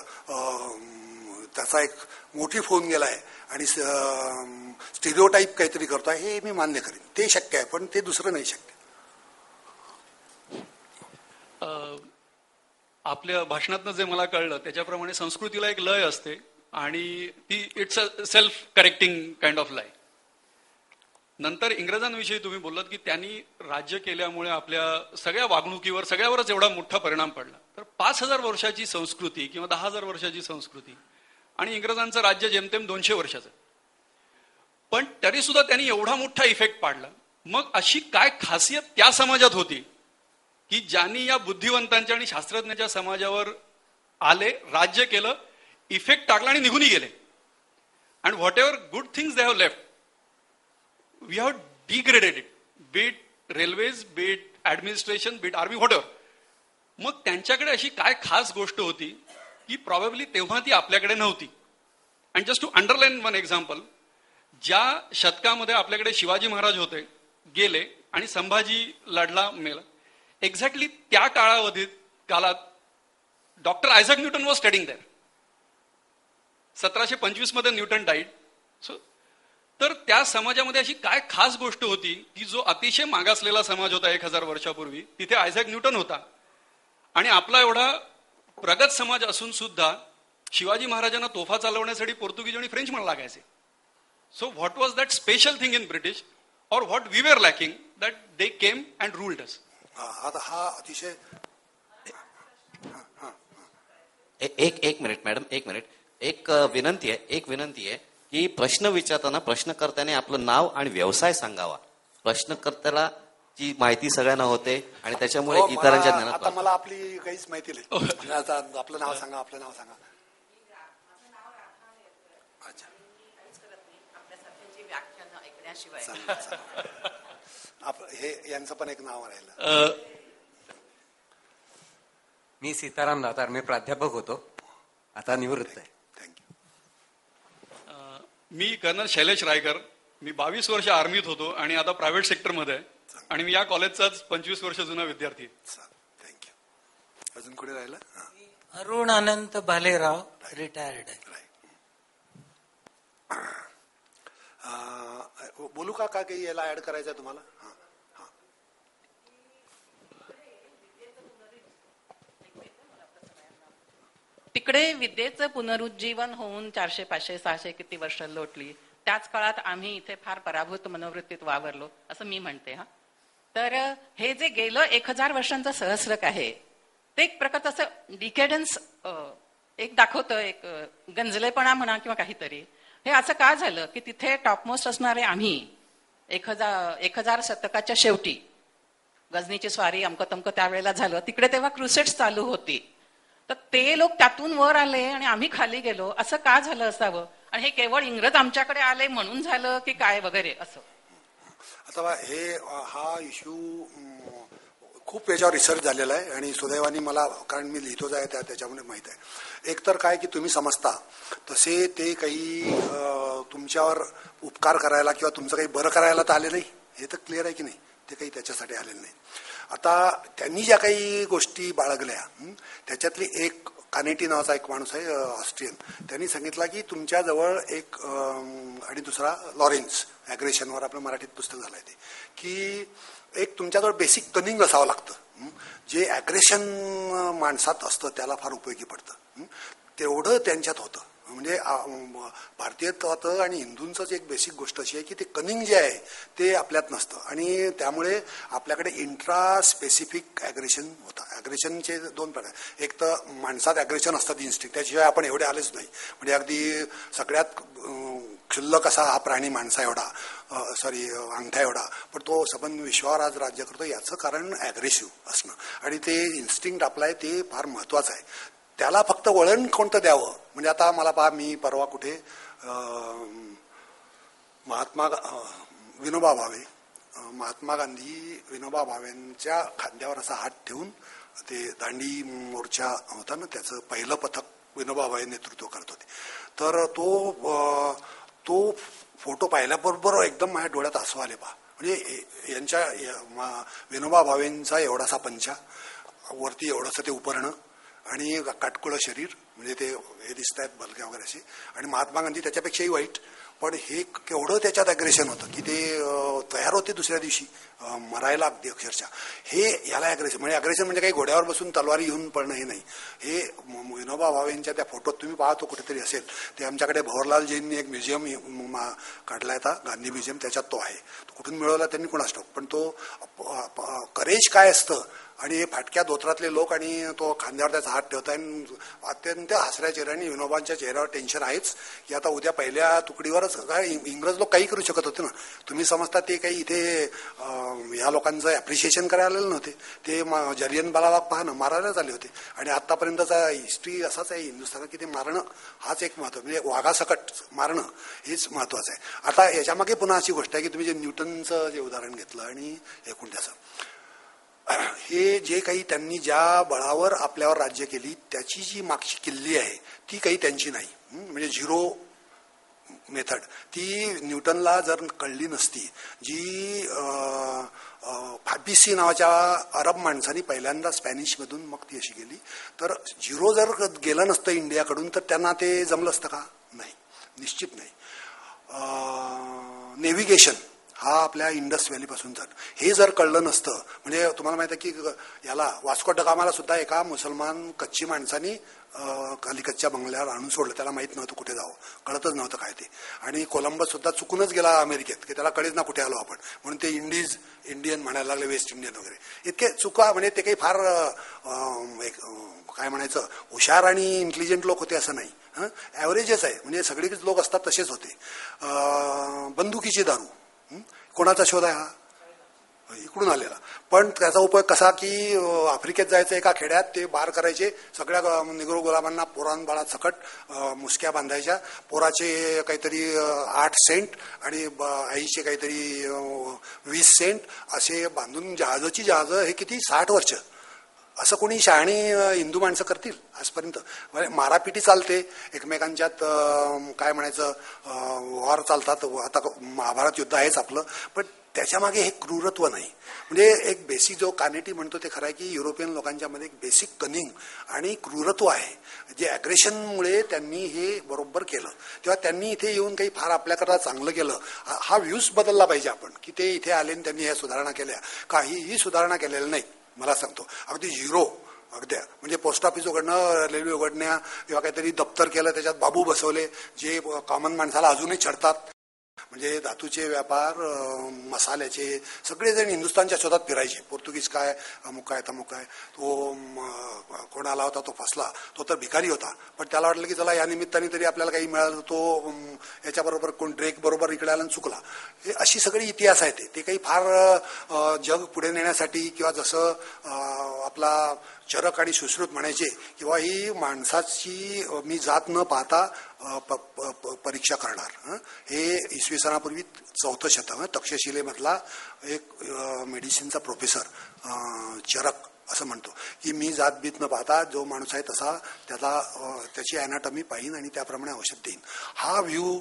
त्याचा एक मोटिफ होऊन गेलाय आणि स्टिरिओटाईप काहीतरी करतोय, हे मी मान्य करेन. ते शक्य आहे, पण ते दुसरं नाही शक्य. आपल्या भाषणातनं जे मला कळलं त्याच्याप्रमाणे संस्कृतीला एक लय असते, आणि ती it's a self correcting kind of लाय. नंतर इंग्रजांविषयी तुम्ही बोललात की त्यांनी राज्य केल्यामुळे आपल्या सगळ्या वागणुकीवर, सगळ्यावरच एवढा मोठा परिणाम पडला. तर 5,000 वर्षाची संस्कृती किंवा 10,000 वर्षाची संस्कृती, आणि इंग्रजांचं राज्य जेमतेम 200 वर्षाचं, पण तरी सुद्धा त्यांनी एवढा मोठा इफेक्ट पाडला. मग अशी काय खासियत त्या समाजात होती की ज्यांनी या बुद्धिवंतांच्या आणि शास्त्रज्ञांच्या समाजावर आले, राज्य केलं, इफेक्ट टाकला आणि निघूनही गेले. And whatever good things they have left, we have degraded it, be it railways, be it administration, be it army, whatever. मग त्यांच्याकडे अशी काय खास गोष्ट होती की प्रॉबेबली तेव्हा ती आपल्याकडे नव्हती. And just to underline one example, ज्या शतकामध्ये आपल्याकडे शिवाजी महाराज होते, गेले, आणि संभाजी लढला, मेला, एक्झॅक्टली त्या काळात doctor Isaac Newton was studying there. 1725 मध्ये न्यूटन डाईड. सो तर त्या समाजामध्ये अशी काय खास गोष्ट होती की जो अतिशय मागासलेला समाज होता 1000 वर्षापूर्वी, तिथे आयझॅक न्यूटन होता, आणि आपला एवढा प्रगत समाज असून सुद्धा शिवाजी महाराजांना तोफा चालवण्यासाठी पोर्तुगीज आणि फ्रेंच म्हणून लागायचे. So what was that special thing in British, और what we were lacking, that they came and ruled us. आता हा अतिशय एक मिनिट मॅडम, एक मिनिट. एक विनंती आहे की प्रश्न विचारताना प्रश्नकर्त्याने आपलं नाव आणि व्यवसाय सांगावा. प्रश्नकर्त्याला ची माहिती सगळ्यांना होते आणि त्याच्यामुळे इतरांच्या ज्ञानात. आता मला आपली काहीच माहिती नाही. आपलं नाव सांगा. सांगण्याशिवाय. हे यांचं पण एक नाव राहिलं. मी सीताराम दातार, मी प्राध्यापक होतो, आता निवृत्त आहे. थँक्यू. मी कर्नल शैलेश रायकर. मी 22 वर्ष आर्मीत होतो आणि आता प्रायव्हेट सेक्टरमध्ये आहे आणि मी या कॉलेजचाच 25 वर्ष जुना विद्यार्थी आहे. थँक्यू. अजून कुठे राहिलं? अरुण अनंत भालेराव, रिटायर्ड आहे. बोलू का काही याला ऍड करायचं आहे तुम्हाला? तिकडे विद्येचं पुनरुज्जीवन होऊन 400, 500, 600 किती वर्ष लोटली. त्याच काळात आम्ही इथे फार पराभूत मनोवृत्तीत वावरलो असं मी म्हणते. तर हे जे गेलं 1000 वर्षांचं सहस्रक आहे ते एक प्रकारचं असं डिकेडन्स एक दाखवतं, एक गंजलेपणा म्हणा किंवा काहीतरी. हे असं का झालं की तिथे टॉपमोस्ट असणारे आम्ही 1000 शतकाच्या शेवटी गझनीची स्वारी अमकं तमकं त्यावेळेला झालं तिकडे, तेव्हा क्रुसेड्स चालू होती. तर ते लोक त्यातून वर आले आणि आम्ही खाली गेलो. असं का झालं असावं? आणि हे केवळ इंग्रज आमच्याकडे आले म्हणून झालं की काय वगैरे असं. आता हा इश्यू खूप याच्यावर रिसर्च झालेला आहे आणि सुदैवाने मला, कारण मी लिहितोच आहे त्याच्यामुळे माहित आहे. एक तर काय की तुम्ही समजता तसे ते काही तुमच्यावर उपकार करायला किंवा तुमचं काही बरं करायला तर आले नाही, हे तर क्लिअर आहे की नाही. ते काही त्याच्यासाठी आलेलं नाही. आता त्यांनी ज्या काही गोष्टी बाळगल्या त्याच्यातली एक कानेटी नावाचा एक माणूस आहे ऑस्ट्रियन, त्यांनी सांगितला की तुमच्याजवळ एक आणि दुसरा लॉरेन्स, ॲग्रेशनवर आपलं मराठीत पुस्तक झालंय ते, की एक तुमच्याजवळ बेसिक कनिंग असावं लागतं. जे ॲग्रेशन माणसात असतं त्याला फार उपयोगी पडतं. तेवढं त्यांच्यात होतं. म्हणजे भारतीयत्वाचं आणि हिंदूंचंच एक बेसिक गोष्ट अशी आहे की ते कनिंग जे आहे ते आपल्यात नसतं आणि त्यामुळे आपल्याकडे इंट्रा स्पेसिफिक ॲग्रेशन होतं. ॲग्रेशनचे दोन प्रकार, एक तर माणसात ॲग्रेशन असतात इन्स्टिंक्ट, त्याशिवाय आपण एवढे आलेच नाही. म्हणजे अगदी सगळ्यात क्षुल्लक असा हा प्राणी माणसा एवढा, अंगठा एवढा, पण तो सबंध विश्वावर आज राज्य करतो. याचं कारण ॲग्रेसिव्ह असणं आणि ते इन्स्टिंक्ट आपलं आहे ते फार महत्वाचं आहे. त्याला फक्त वळण कोणतं द्यावं. म्हणजे आता मला पहा, मी परवा कुठे महात्मा गांधी विनोबा भावेंच्या खांद्यावर असा हात ठेवून ते दांडी मोर्चा होता ना, त्याचं पहिलं पथक विनोबा भावे नेतृत्व करत होते. तर तो फोटो पाहिल्याबरोबर एकदम माझ्या डोळ्यात आसू आले. पहा, म्हणजे यांच्या विनोबा भावेंचा एवढासा पंचा, वरती एवढंसं ते उपरणं आणि काटकुळं शरीर, म्हणजे ते हे दिसत आहेत बलग्या वगैरे असे, आणि महात्मा गांधी त्याच्यापेक्षाही वाईट. पण हे केवढं त्याच्यात ॲग्रेशन होतं की ते तयार होते दुसऱ्या दिवशी मरायला अगदी अक्षरशः. हे याला ॲग्रेशन म्हणजे, ॲग्रेशन म्हणजे काही घोड्यावर बसून तलवारी घेऊन पडणं हे नाही. हे विनोबा भावेंच्या त्या फोटोत तुम्ही पाहतो कुठेतरी असेल, ते आमच्याकडे भवरलाल जैननी एक म्युझियम काढलाय आता, गांधी म्युझियम, त्याच्यात तो आहे. तो कुठून मिळवला त्यांनी कोणास ठाऊक, पण तो करेज काय असतं आणि हे फाटक्या धोत्रातले लोक आणि तो खांद्यावर त्याचा हात ठेवताय अत्यंत हसऱ्या चेहऱ्याने. विनोबांच्या चेहऱ्यावर टेन्शन आहेच की आता उद्या पहिल्या तुकडीवरच काय इंग्रज लोक काही करू शकत होते ना. तुम्ही समजता ते काही इथे या लोकांचं ॲप्रिशिएशन करायला आलेलं नव्हते. ते जलियन वाला बाग पहा ना, मारायलाच आले होते. आणि आतापर्यंतचा हिस्ट्री असाच आहे हिंदुस्थानात की ते मारणं हाच एक महत्व, म्हणजे वाघासकट मारणं हेच महत्वाचं आहे. आता याच्यामागे पुन्हा अशी गोष्ट आहे की तुम्ही जे न्यूटनचं जे उदाहरण घेतलं आणि एकूण त्याचं, हे जे काही त्यांनी ज्या बळावर आपल्यावर राज्य केली त्याची जी मागची किल्ली आहे ती काही त्यांची नाही. म्हणजे झिरो मेथड ती न्यूटनला जर कळली नसती, जी फाबिसी नावाच्या अरब माणसांनी पहिल्यांदा स्पॅनिशमधून मग ती अशी गेली, तर झिरो जर गेलं नसतं इंडियाकडून तर त्यांना ते जमलं असतं का? नाही, निश्चित नाही. नेव्हिगेशन हा आपल्या इंडस व्हॅलीपासूनचा, हे जर कळलं नसतं, म्हणजे तुम्हाला माहिती आहे की याला वास्को द गामाला सुद्धा एका मुसलमान कच्ची माणसानी कालिकतच्या बंगल्यावर आणून सोडलं. त्याला माहित नव्हतं कुठे जावं, कळतच नव्हतं काय ते. आणि कोलंबस सुद्धा चुकूनच गेला अमेरिकेत, की त्याला कळेच ना कुठे आलो आपण, म्हणून ते इंडियन म्हणायला लागले, वेस्ट इंडियन वगैरे. इतके चुका, म्हणजे ते काही फार काय म्हणायचं हुशार आणि इंटेलिजंट लोक होते असं नाही. ॲव्हरेजच आहे, म्हणजे सगळेच लोक असतात तसेच होते. बंदुकीची दारू कोणाचा शोध आहे हा? इकडून आलेला. पण त्याचा उपयोग कसा की आफ्रिकेत जायचं, एका खेड्यात ते बार करायचे, सगळ्या निग्रो गुलामांना पोरां बाळात सकट मुसक्या बांधायच्या, पोराचे काहीतरी 8 सेंट आणि आईचे काहीतरी 20 सेंट असे बांधून जहाजं हे किती 60 वर्ष असं कोणी शहाणी हिंदू माणसं करतील आजपर्यंत? मारापिटी चालते एकमेकांच्यात, काय म्हणायचं, वॉर चालतात, आता महाभारत युद्ध आहेच आपलं, पण त्याच्या मागे हे क्रूरत्व नाही. म्हणजे एक बेसिक जो कानेटी म्हणतो ते खरं आहे की युरोपियन लोकांच्या मध्ये एक बेसिक कनिंग आणि क्रूरत्व आहे, जे अग्रेशनमुळे त्यांनी हे बरोबर केलं. तेव्हा त्यांनी इथे येऊन काही फार आपल्याकरता चांगलं केलं, हा व्ह्यूज बदलला पाहिजे आपण, की ते इथे आले आणि त्यांनी ह्या सुधारणा केल्या. काहीही सुधारणा केलेल्या नाहीत. मला सांगतो अगदी झिरो, अगद्या म्हणजे पोस्ट ऑफिस उघडणं, रेल्वे उघडण्या किंवा काहीतरी दप्तर केलं, त्याच्यात बाबू बसवले जे कॉमन माणसाला अजूनही छळतात. म्हणजे धातूचे व्यापार, मसाल्याचे, सगळेजण हिंदुस्थानच्या शोधात फिरायचे. पोर्तुगीज काय, अमुक काय तमुक काय. तो कोण आला होता, तो फसला, तो तर भिकारी होता, पण त्याला वाटलं की चला या निमित्ताने तरी आपल्याला काही मिळालं, तो याच्याबरोबर कोण ड्रेक बरोबर इकडे आला आणि चुकला. हे अशी सगळी इतिहास आहे. ते काही फार जग पुढे नेण्यासाठी, किंवा जसं आपला चरक आणि सुश्रुत म्हणायचे, किंवा ही माणसाची मी जात न पाहता परीक्षा करणार. हे इसवी सनापूर्वी 4थं शतक, तक्षशिलेमधला एक मेडिसिनचा प्रोफेसर चरक असं म्हणतो की मी जातबीत न पाहता जो माणूस आहे तसा त्याची अॅनाटॉमी पाहीन आणि त्याप्रमाणे औषध देईन. हा व्ह्यू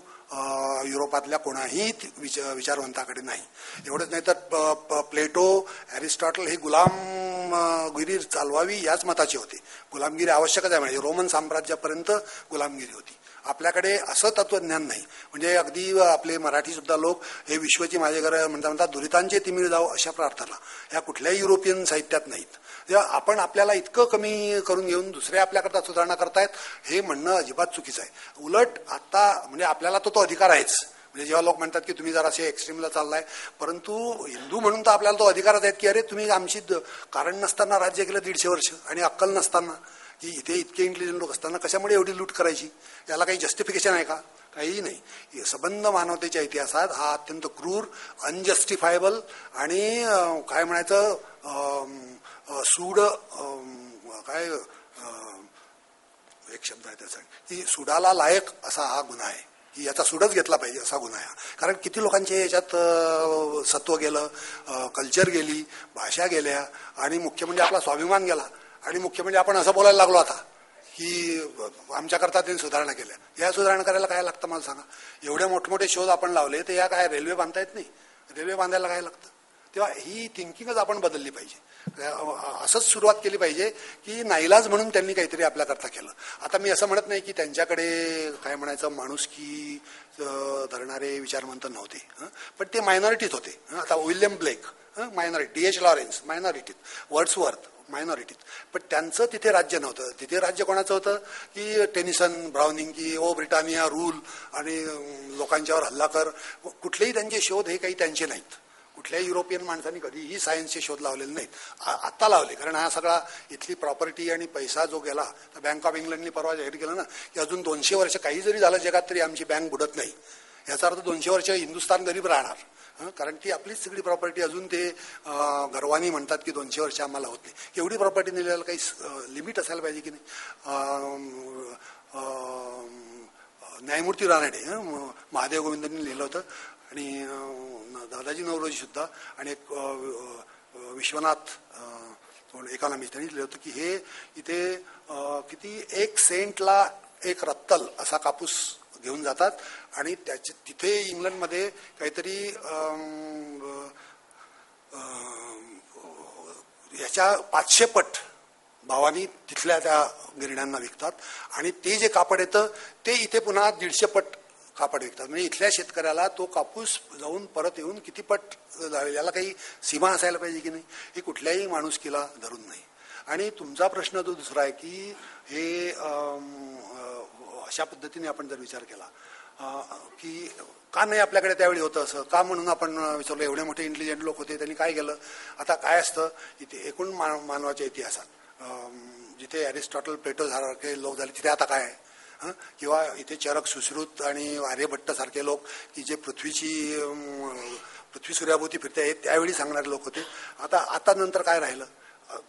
युरोपातल्या कोणाही विचारवंताकडे नाही. एवढंच नाही तर प्लेटो, अरिस्टॉटल हे गुलामगिरी चालवावी याच मताचे होते. गुलामगिरी आवश्यकच आहे, म्हणजे रोमन साम्राज्यापर्यंत गुलामगिरी होती. आपल्याकडे असं तत्वज्ञान नाही. म्हणजे अगदी आपले मराठी सुद्धा लोक हे विश्वची माझे घर म्हणतात दुरितांचे तिमिर जाऊ अशा प्रार्थना ह्या कुठल्याही युरोपियन साहित्यात नाहीत. तेव्हा आपण आपल्याला इतकं कमी करून घेऊन दुसरे आपल्याकरता सुधारणा करतायत हे म्हणणं अजिबात चुकीचं आहे. उलट आता म्हणजे आपल्याला तो अधिकार आहेच. म्हणजे जेव्हा लोक म्हणतात की तुम्ही जरा असे एक्स्ट्रीमला चाललाय, परंतु हिंदू म्हणून तर आपल्याला तो अधिकारच आहेत की अरे तुम्ही आमची कारण नसताना राज्य केलं 150 वर्ष आणि अक्कल नसताना, की इथे इतके इंटेलिजंट लोक असताना कशामुळे एवढी लूट करायची? याला काही जस्टिफिकेशन आहे का? काहीही नाही. संबंध मानवतेच्या इतिहासात हा अत्यंत क्रूर, अनजस्टिफायबल आणि काय म्हणायचं सूड काय एक शब्द आहे त्याचा की सुडाला लायक असा हा गुन्हा आहे, की याचा सूडच घेतला पाहिजे असा गुन्हा आहे. कारण किती लोकांचे याच्यात सत्व गेलं, कल्चर गेली, भाषा गेल्या आणि मुख्य म्हणजे आपला स्वाभिमान गेला. आणि मुख्य म्हणजे आपण असं बोलायला लागलो आता की आमच्याकरता त्यांनी सुधारणा केल्या. या सुधारणा करायला काय लागतं मला सांगा? एवढे मोठमोठे शोध आपण लावले तर या काय रेल्वे बांधता येत नाही? रेल्वे बांधायला काय लागतं? तेव्हा ही थिंकिंगच आपण बदलली पाहिजे. असंच सुरुवात केली पाहिजे की नाईलाज म्हणून त्यांनी काहीतरी आपल्याकरता केलं. आता मी असं म्हणत नाही की त्यांच्याकडे काय म्हणायचं माणुसकी धरणारे विचारवंत नव्हते, पण ते मायनॉरिटीत होते. आता William Blake minority, D.H. Lawrence मायनॉरिटीत, वर्ड्सवर्थ मायनॉरिटीत, पण त्यांचं तिथे राज्य नव्हतं. तिथे राज्य कोणाचं होतं की टेनिसन, ब्राउनिंग, की ओ ब्रिटानिया रूल आणि लोकांच्यावर हल्ला कर. कुठलेही त्यांचे शोध हे काही त्यांचे नाहीत. कुठल्याही युरोपियन माणसांनी कधीही सायन्सचे शोध लावलेले नाहीत. आत्ता लावले, कारण हा सगळा इथली प्रॉपर्टी आणि पैसा जो गेला, तर बँक ऑफ इंग्लंडनी परवा जाहीर केलं ना की अजून 200 वर्ष काही जरी झालं जगात तरी आमची बँक बुडत नाही. याचा अर्थ 200 वर्ष हिंदुस्थान गरीब राहणार, कारण ती आपलीच सगळी प्रॉपर्टी. अजून ते गर्वानी म्हणतात की 200 वर्ष आम्हाला होत नाही. एवढी प्रॉपर्टी नेल्याला काही लिमिट असायला पाहिजे की नाही? न्यायमूर्ती रानडे महादेव गोविंदांनी लिहिलं होतं आणि दादाजी नवरोजी सुद्धा आणि एक विश्वनाथ इकॉनॉमिस्ट त्यांनी लिहिलं होतं की हे इथे किती 1 सेंटला 1 रत्तल असा कापूस घेऊन जातात आणि तिथे इंग्लंडमध्ये काहीतरी याच्या 500 पट भावानी तिथल्या त्या गिरण्यांना विकतात आणि ते जे कापड येतं ते इथे पुन्हा 150 पट कापड विकतात. म्हणजे इथल्या शेतकऱ्याला तो कापूस जाऊन परत येऊन किती पट जाईल याला काही सीमा असायला पाहिजे की नाही? हे कुठल्याही माणुसकीला धरून नाही. आणि तुमचा प्रश्न जो दुसरा आहे की हे अशा पद्धतीने आपण जर विचार केला की का नाही आपल्याकडे त्यावेळी होतं असं का म्हणून आपण विचारलं. एवढे मोठे इंटेलिजंट लोक होते, त्यांनी काय केलं? आता काय असतं इथे एकूण मानवाच्या इतिहासात जिथे अरिस्टॉटल, प्लेटो सारखे लोक झाले तिथे आता काय आहे? किंवा इथे चरक, सुश्रुत आणि आर्यभट्ट सारखे लोक की जे पृथ्वीची पृथ्वी सूर्याभोवती फिरते हे त्यावेळी सांगणारे लोक होते. आता नंतर काय राहिलं?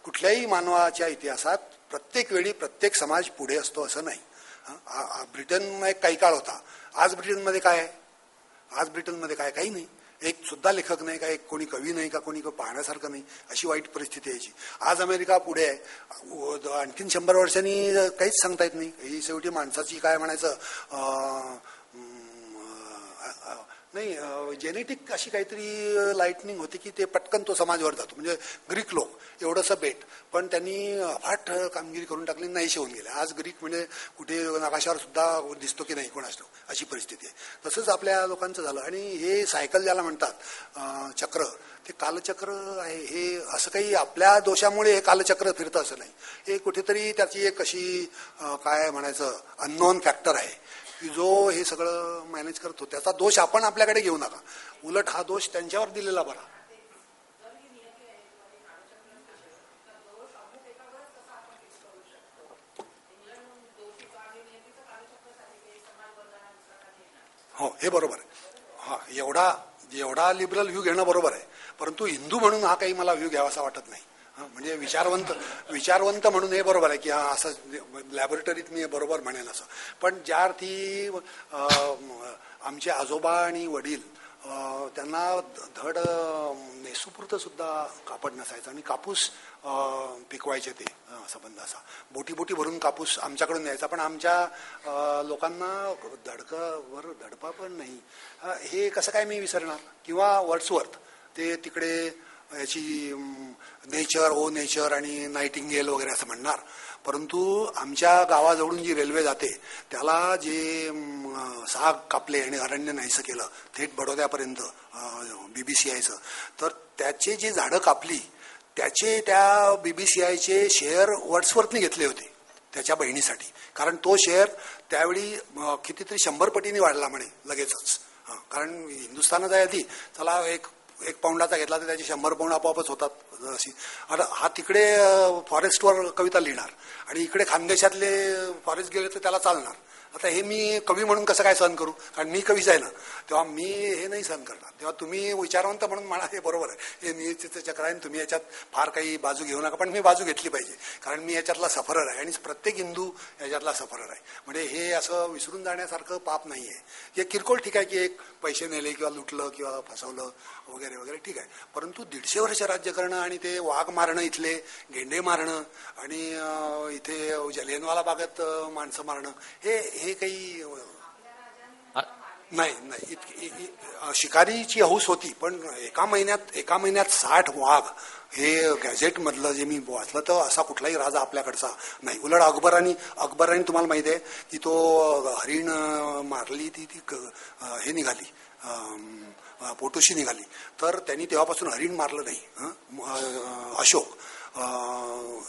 कुठल्याही मानवाच्या इतिहासात प्रत्येक वेळी प्रत्येक समाज पुढे असतो असं नाही. ब्रिटन एक काही काळ होता. आज ब्रिटनमध्ये काय आहे? आज ब्रिटनमध्ये काय? काही नाही. एक सुद्धा लेखक नाही का, एक कोणी कवी नाही का, कोणी पाहण्यासारखं नाही, अशी वाईट परिस्थिती यायची. आज अमेरिका पुढे आहे. आणखीन 100 वर्षांनी काहीच सांगता येत नाही. ही शेवटी माणसाची काय म्हणायचं नाही, जेनेटिक अशी काहीतरी लाईटनिंग होती की ते पटकन तो समाजवर जातो. म्हणजे ग्रीक लोक एवढंसं बेट, पण त्यांनी अफाट कामगिरी करून टाकली, नाहीशी होऊन गेले. आज ग्रीक म्हणजे कुठे नकाशावर सुद्धा दिसतो की नाही कोणास ठाऊक, अशी परिस्थिती आहे. तसंच आपल्या लोकांचं झालं. आणि हे सायकल ज्याला म्हणतात चक्र, ते कालचक्र आहे. हे असं काही आपल्या दोषामुळे हे कालचक्र फिरतं असं नाही. हे कुठेतरी त्याची एक अशी काय म्हणायचं अननोन फॅक्टर आहे की जो हे सगळं मॅनेज करतो. त्याचा दोष आपण आपल्याकडे घेऊ नका, उलट हा दोष त्यांच्यावर दिलेला बरा. हो, हे बरोबर आहे. हा, एवढा लिबरल व्ह्यू घेणं बरोबर आहे. परंतु हिंदू म्हणून हा काही मला व्ह्यू घ्यावासा वाटत नाही. म्हणजे विचारवंत म्हणून हे बरोबर आहे की हा असं लॅबोरेटरीत मी बरोबर म्हणेन असं. पण ज्या अर्थी आमचे आजोबा आणि वडील त्यांना धड नेसूपुरतं सुद्धा कापड नसायचं आणि कापूस पिकवायचे ते संबंध असा बोटी भरून कापूस आमच्याकडून यायचा. पण आमच्या लोकांना धडपा पण नाही. हे कसं काय मी विसरणार? किंवा वर्ड्सवर्थ ते तिकडे याची नेचर आणि नाइटिंगेल वगैरे असं म्हणणार. परंतु आमच्या गावाजवळून जी रेल्वे जाते त्याला जे साग कापले आणि अरण्य नाहीसं केलं थेट बडोद्यापर्यंत BBCIचं, तर त्याचे जे झाडं कापली त्याचे त्या BBCIचे शेअर वर्ड्सवर्थने घेतले होते त्याच्या बहिणीसाठी. कारण तो शेअर त्यावेळी कितीतरी 100 पटीने वाढला म्हणे लगेचच. कारण हिंदुस्थानात आहे आधी चला एक पाऊंडाचा घेतला तर त्याचे 100 पाऊंड आपोआपच होतात अशी. हा तिकडे फॉरेस्टवर कविता लिहिणार आणि इकडे खानदेशातले फॉरेस्ट गेले तर त्याला चालणार. आता हे मी कवी म्हणून कसं काय सहन करू? कारण मी कवीच आहे ना, तेव्हा मी हे नाही सहन करणार. तेव्हा तुम्ही विचारवंत म्हणून म्हणा हे बरोबर आहे, हे नियतीचं चक्र आहे, तुम्ही याच्यात फार काही बाजू घेऊ नका. पण मी बाजू घेतली पाहिजे कारण मी याच्यातला सफरर आहे आणि प्रत्येक हिंदू याच्यातला सफरर आहे. म्हणजे हे असं विसरून जाण्यासारखं पाप नाही आहे. हे किरकोळ ठीक आहे की एक पैसे नेले किंवा लुटलं किंवा फसवलं वगैरे वगैरे ठीक आहे. परंतु 150 वर्ष राज्य करणं आणि ते वाघ मारणं, इथले गेंडे मारणं आणि इथे जलियनवाला बागेत माणसं मारणं हे काही नाही. शिकारीची हौस होती. पण एका महिन्यात 60 वाघ हे गॅझेट मधलं जे मी वाचलं तर असा कुठलाही राजा आपल्याकडचा नाही. उलट अकबराने तुम्हाला माहिती आहे की तो हरिण मारली ती हे निघाली पोटोशी निघाली. तर त्यांनी तेव्हापासून हरिण मारलं नाही. अशोक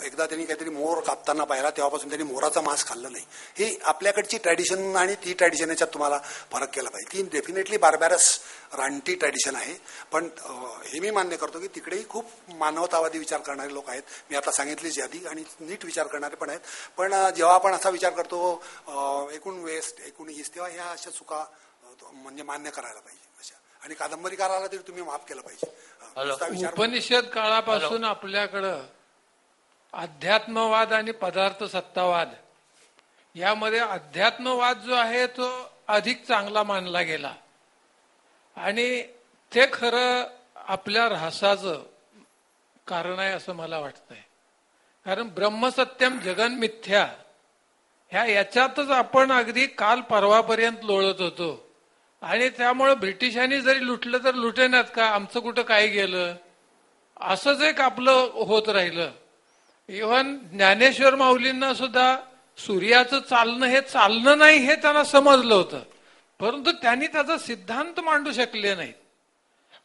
एकदा त्यांनी काहीतरी मोर कापताना पाहिला तेव्हापासून त्यांनी मोराचा मांस खाल्लं नाही. ही आपल्याकडची ट्रॅडिशन आणि ती ट्रॅडिशन याच्यात तुम्हाला फरक केला पाहिजे. ती डेफिनेटली बार्बॅरस रानटी ट्रॅडिशन आहे. पण हे मी मान्य करतो की तिकडेही खूप मानवतावादी विचार करणारे लोक आहेत. मी आता सांगितलीच यादी आणि नीट विचार करणारे पण आहेत. पण जेव्हा आपण असा विचार करतो एकूण वेस्ट एकूण ईस्ट, तेव्हा ह्या अशा चुका म्हणजे मान्य करायला पाहिजे अशा. आणि कादंबरीकाराला तरी तुम्ही माफ केलं पाहिजे. उपनिषद काळापासून आपल्याकडं अध्यात्मवाद आणि पदार्थ सत्तावाद यामध्ये अध्यात्मवाद जो आहे तो अधिक चांगला मानला गेला आणि ते खरं आपल्या ऱ्हासाचं कारण आहे असं मला वाटतंय. कारण ब्रह्मसत्यम जगन मिथ्या याच्यातच आपण अगदी काल परवापर्यंत लोळत होतो आणि त्यामुळे ब्रिटिशांनी जरी लुटलं तर लुटेनात का, आमचं कुठं काय गेलं, असंच एक आपलं होत राहिलं. इव्हन ज्ञानेश्वर माऊलींना सुद्धा सूर्याचं चालणं हे चालणं नाही हे त्यांना समजलं होतं, परंतु त्यांनी त्याचा सिद्धांत मांडू शकले नाहीत.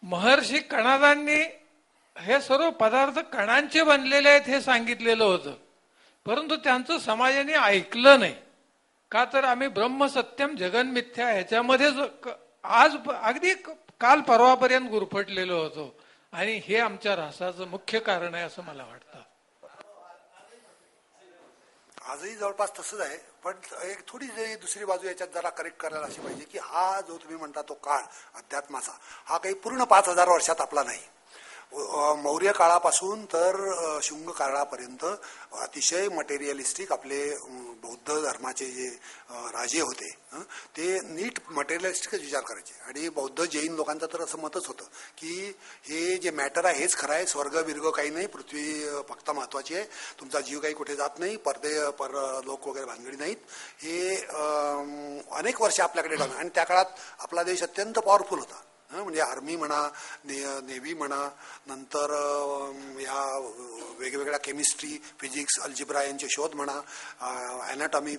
महर्षी कणादांनी हे सर्व पदार्थ कणांचे बनलेले आहेत हे सांगितलेलं होतं, परंतु त्यांचं समाजाने ऐकलं नाही. का तर आम्ही ब्रह्मसत्यम जगन मिथ्या ह्याच्यामध्ये आज अगदी काल परवापर्यंत गुरफटलेलो होतो आणि हे आमच्या ऱ्हासाचं मुख्य कारण आहे असं मला वाटतं. आजही जवळपास तसंच आहे, पण एक थोडी दुसरी बाजू याच्यात जरा करेक्ट करायला अशी पाहिजे की हा जो तुम्ही म्हणता तो काळ अध्यात्माचा, हा काही पूर्ण 5000 वर्षात आपला नाही. मौर्य काळापासून तर शुंग काळापर्यंत अतिशय मटेरियलिस्टिक आपले बौद्ध धर्माचे जे राजे होते ते नीट मटेरियलिस्टिकच विचार करायचे. आणि बौद्ध जैन लोकांचं तर असं मतच होतं की हे जे मॅटर आहे हेच खरं आहे, स्वर्ग बिर्ग काही नाही, पृथ्वी फक्त महत्वाची आहे, तुमचा जीव काही कुठे जात नाही, पर लोक वगैरे भानगडी नाहीत. हे अनेक वर्ष आपल्याकडे ठेवलं. आणि त्या काळात आपला देश अत्यंत पॉवरफुल होता. म्हणजे आर्मी म्हणा, नेव्ही म्हणा, नंतर या वेगवेगळ्या केमिस्ट्री, फिजिक्स, अल्जिब्रा यांचे शोध म्हणा, अॅनाटॉमी,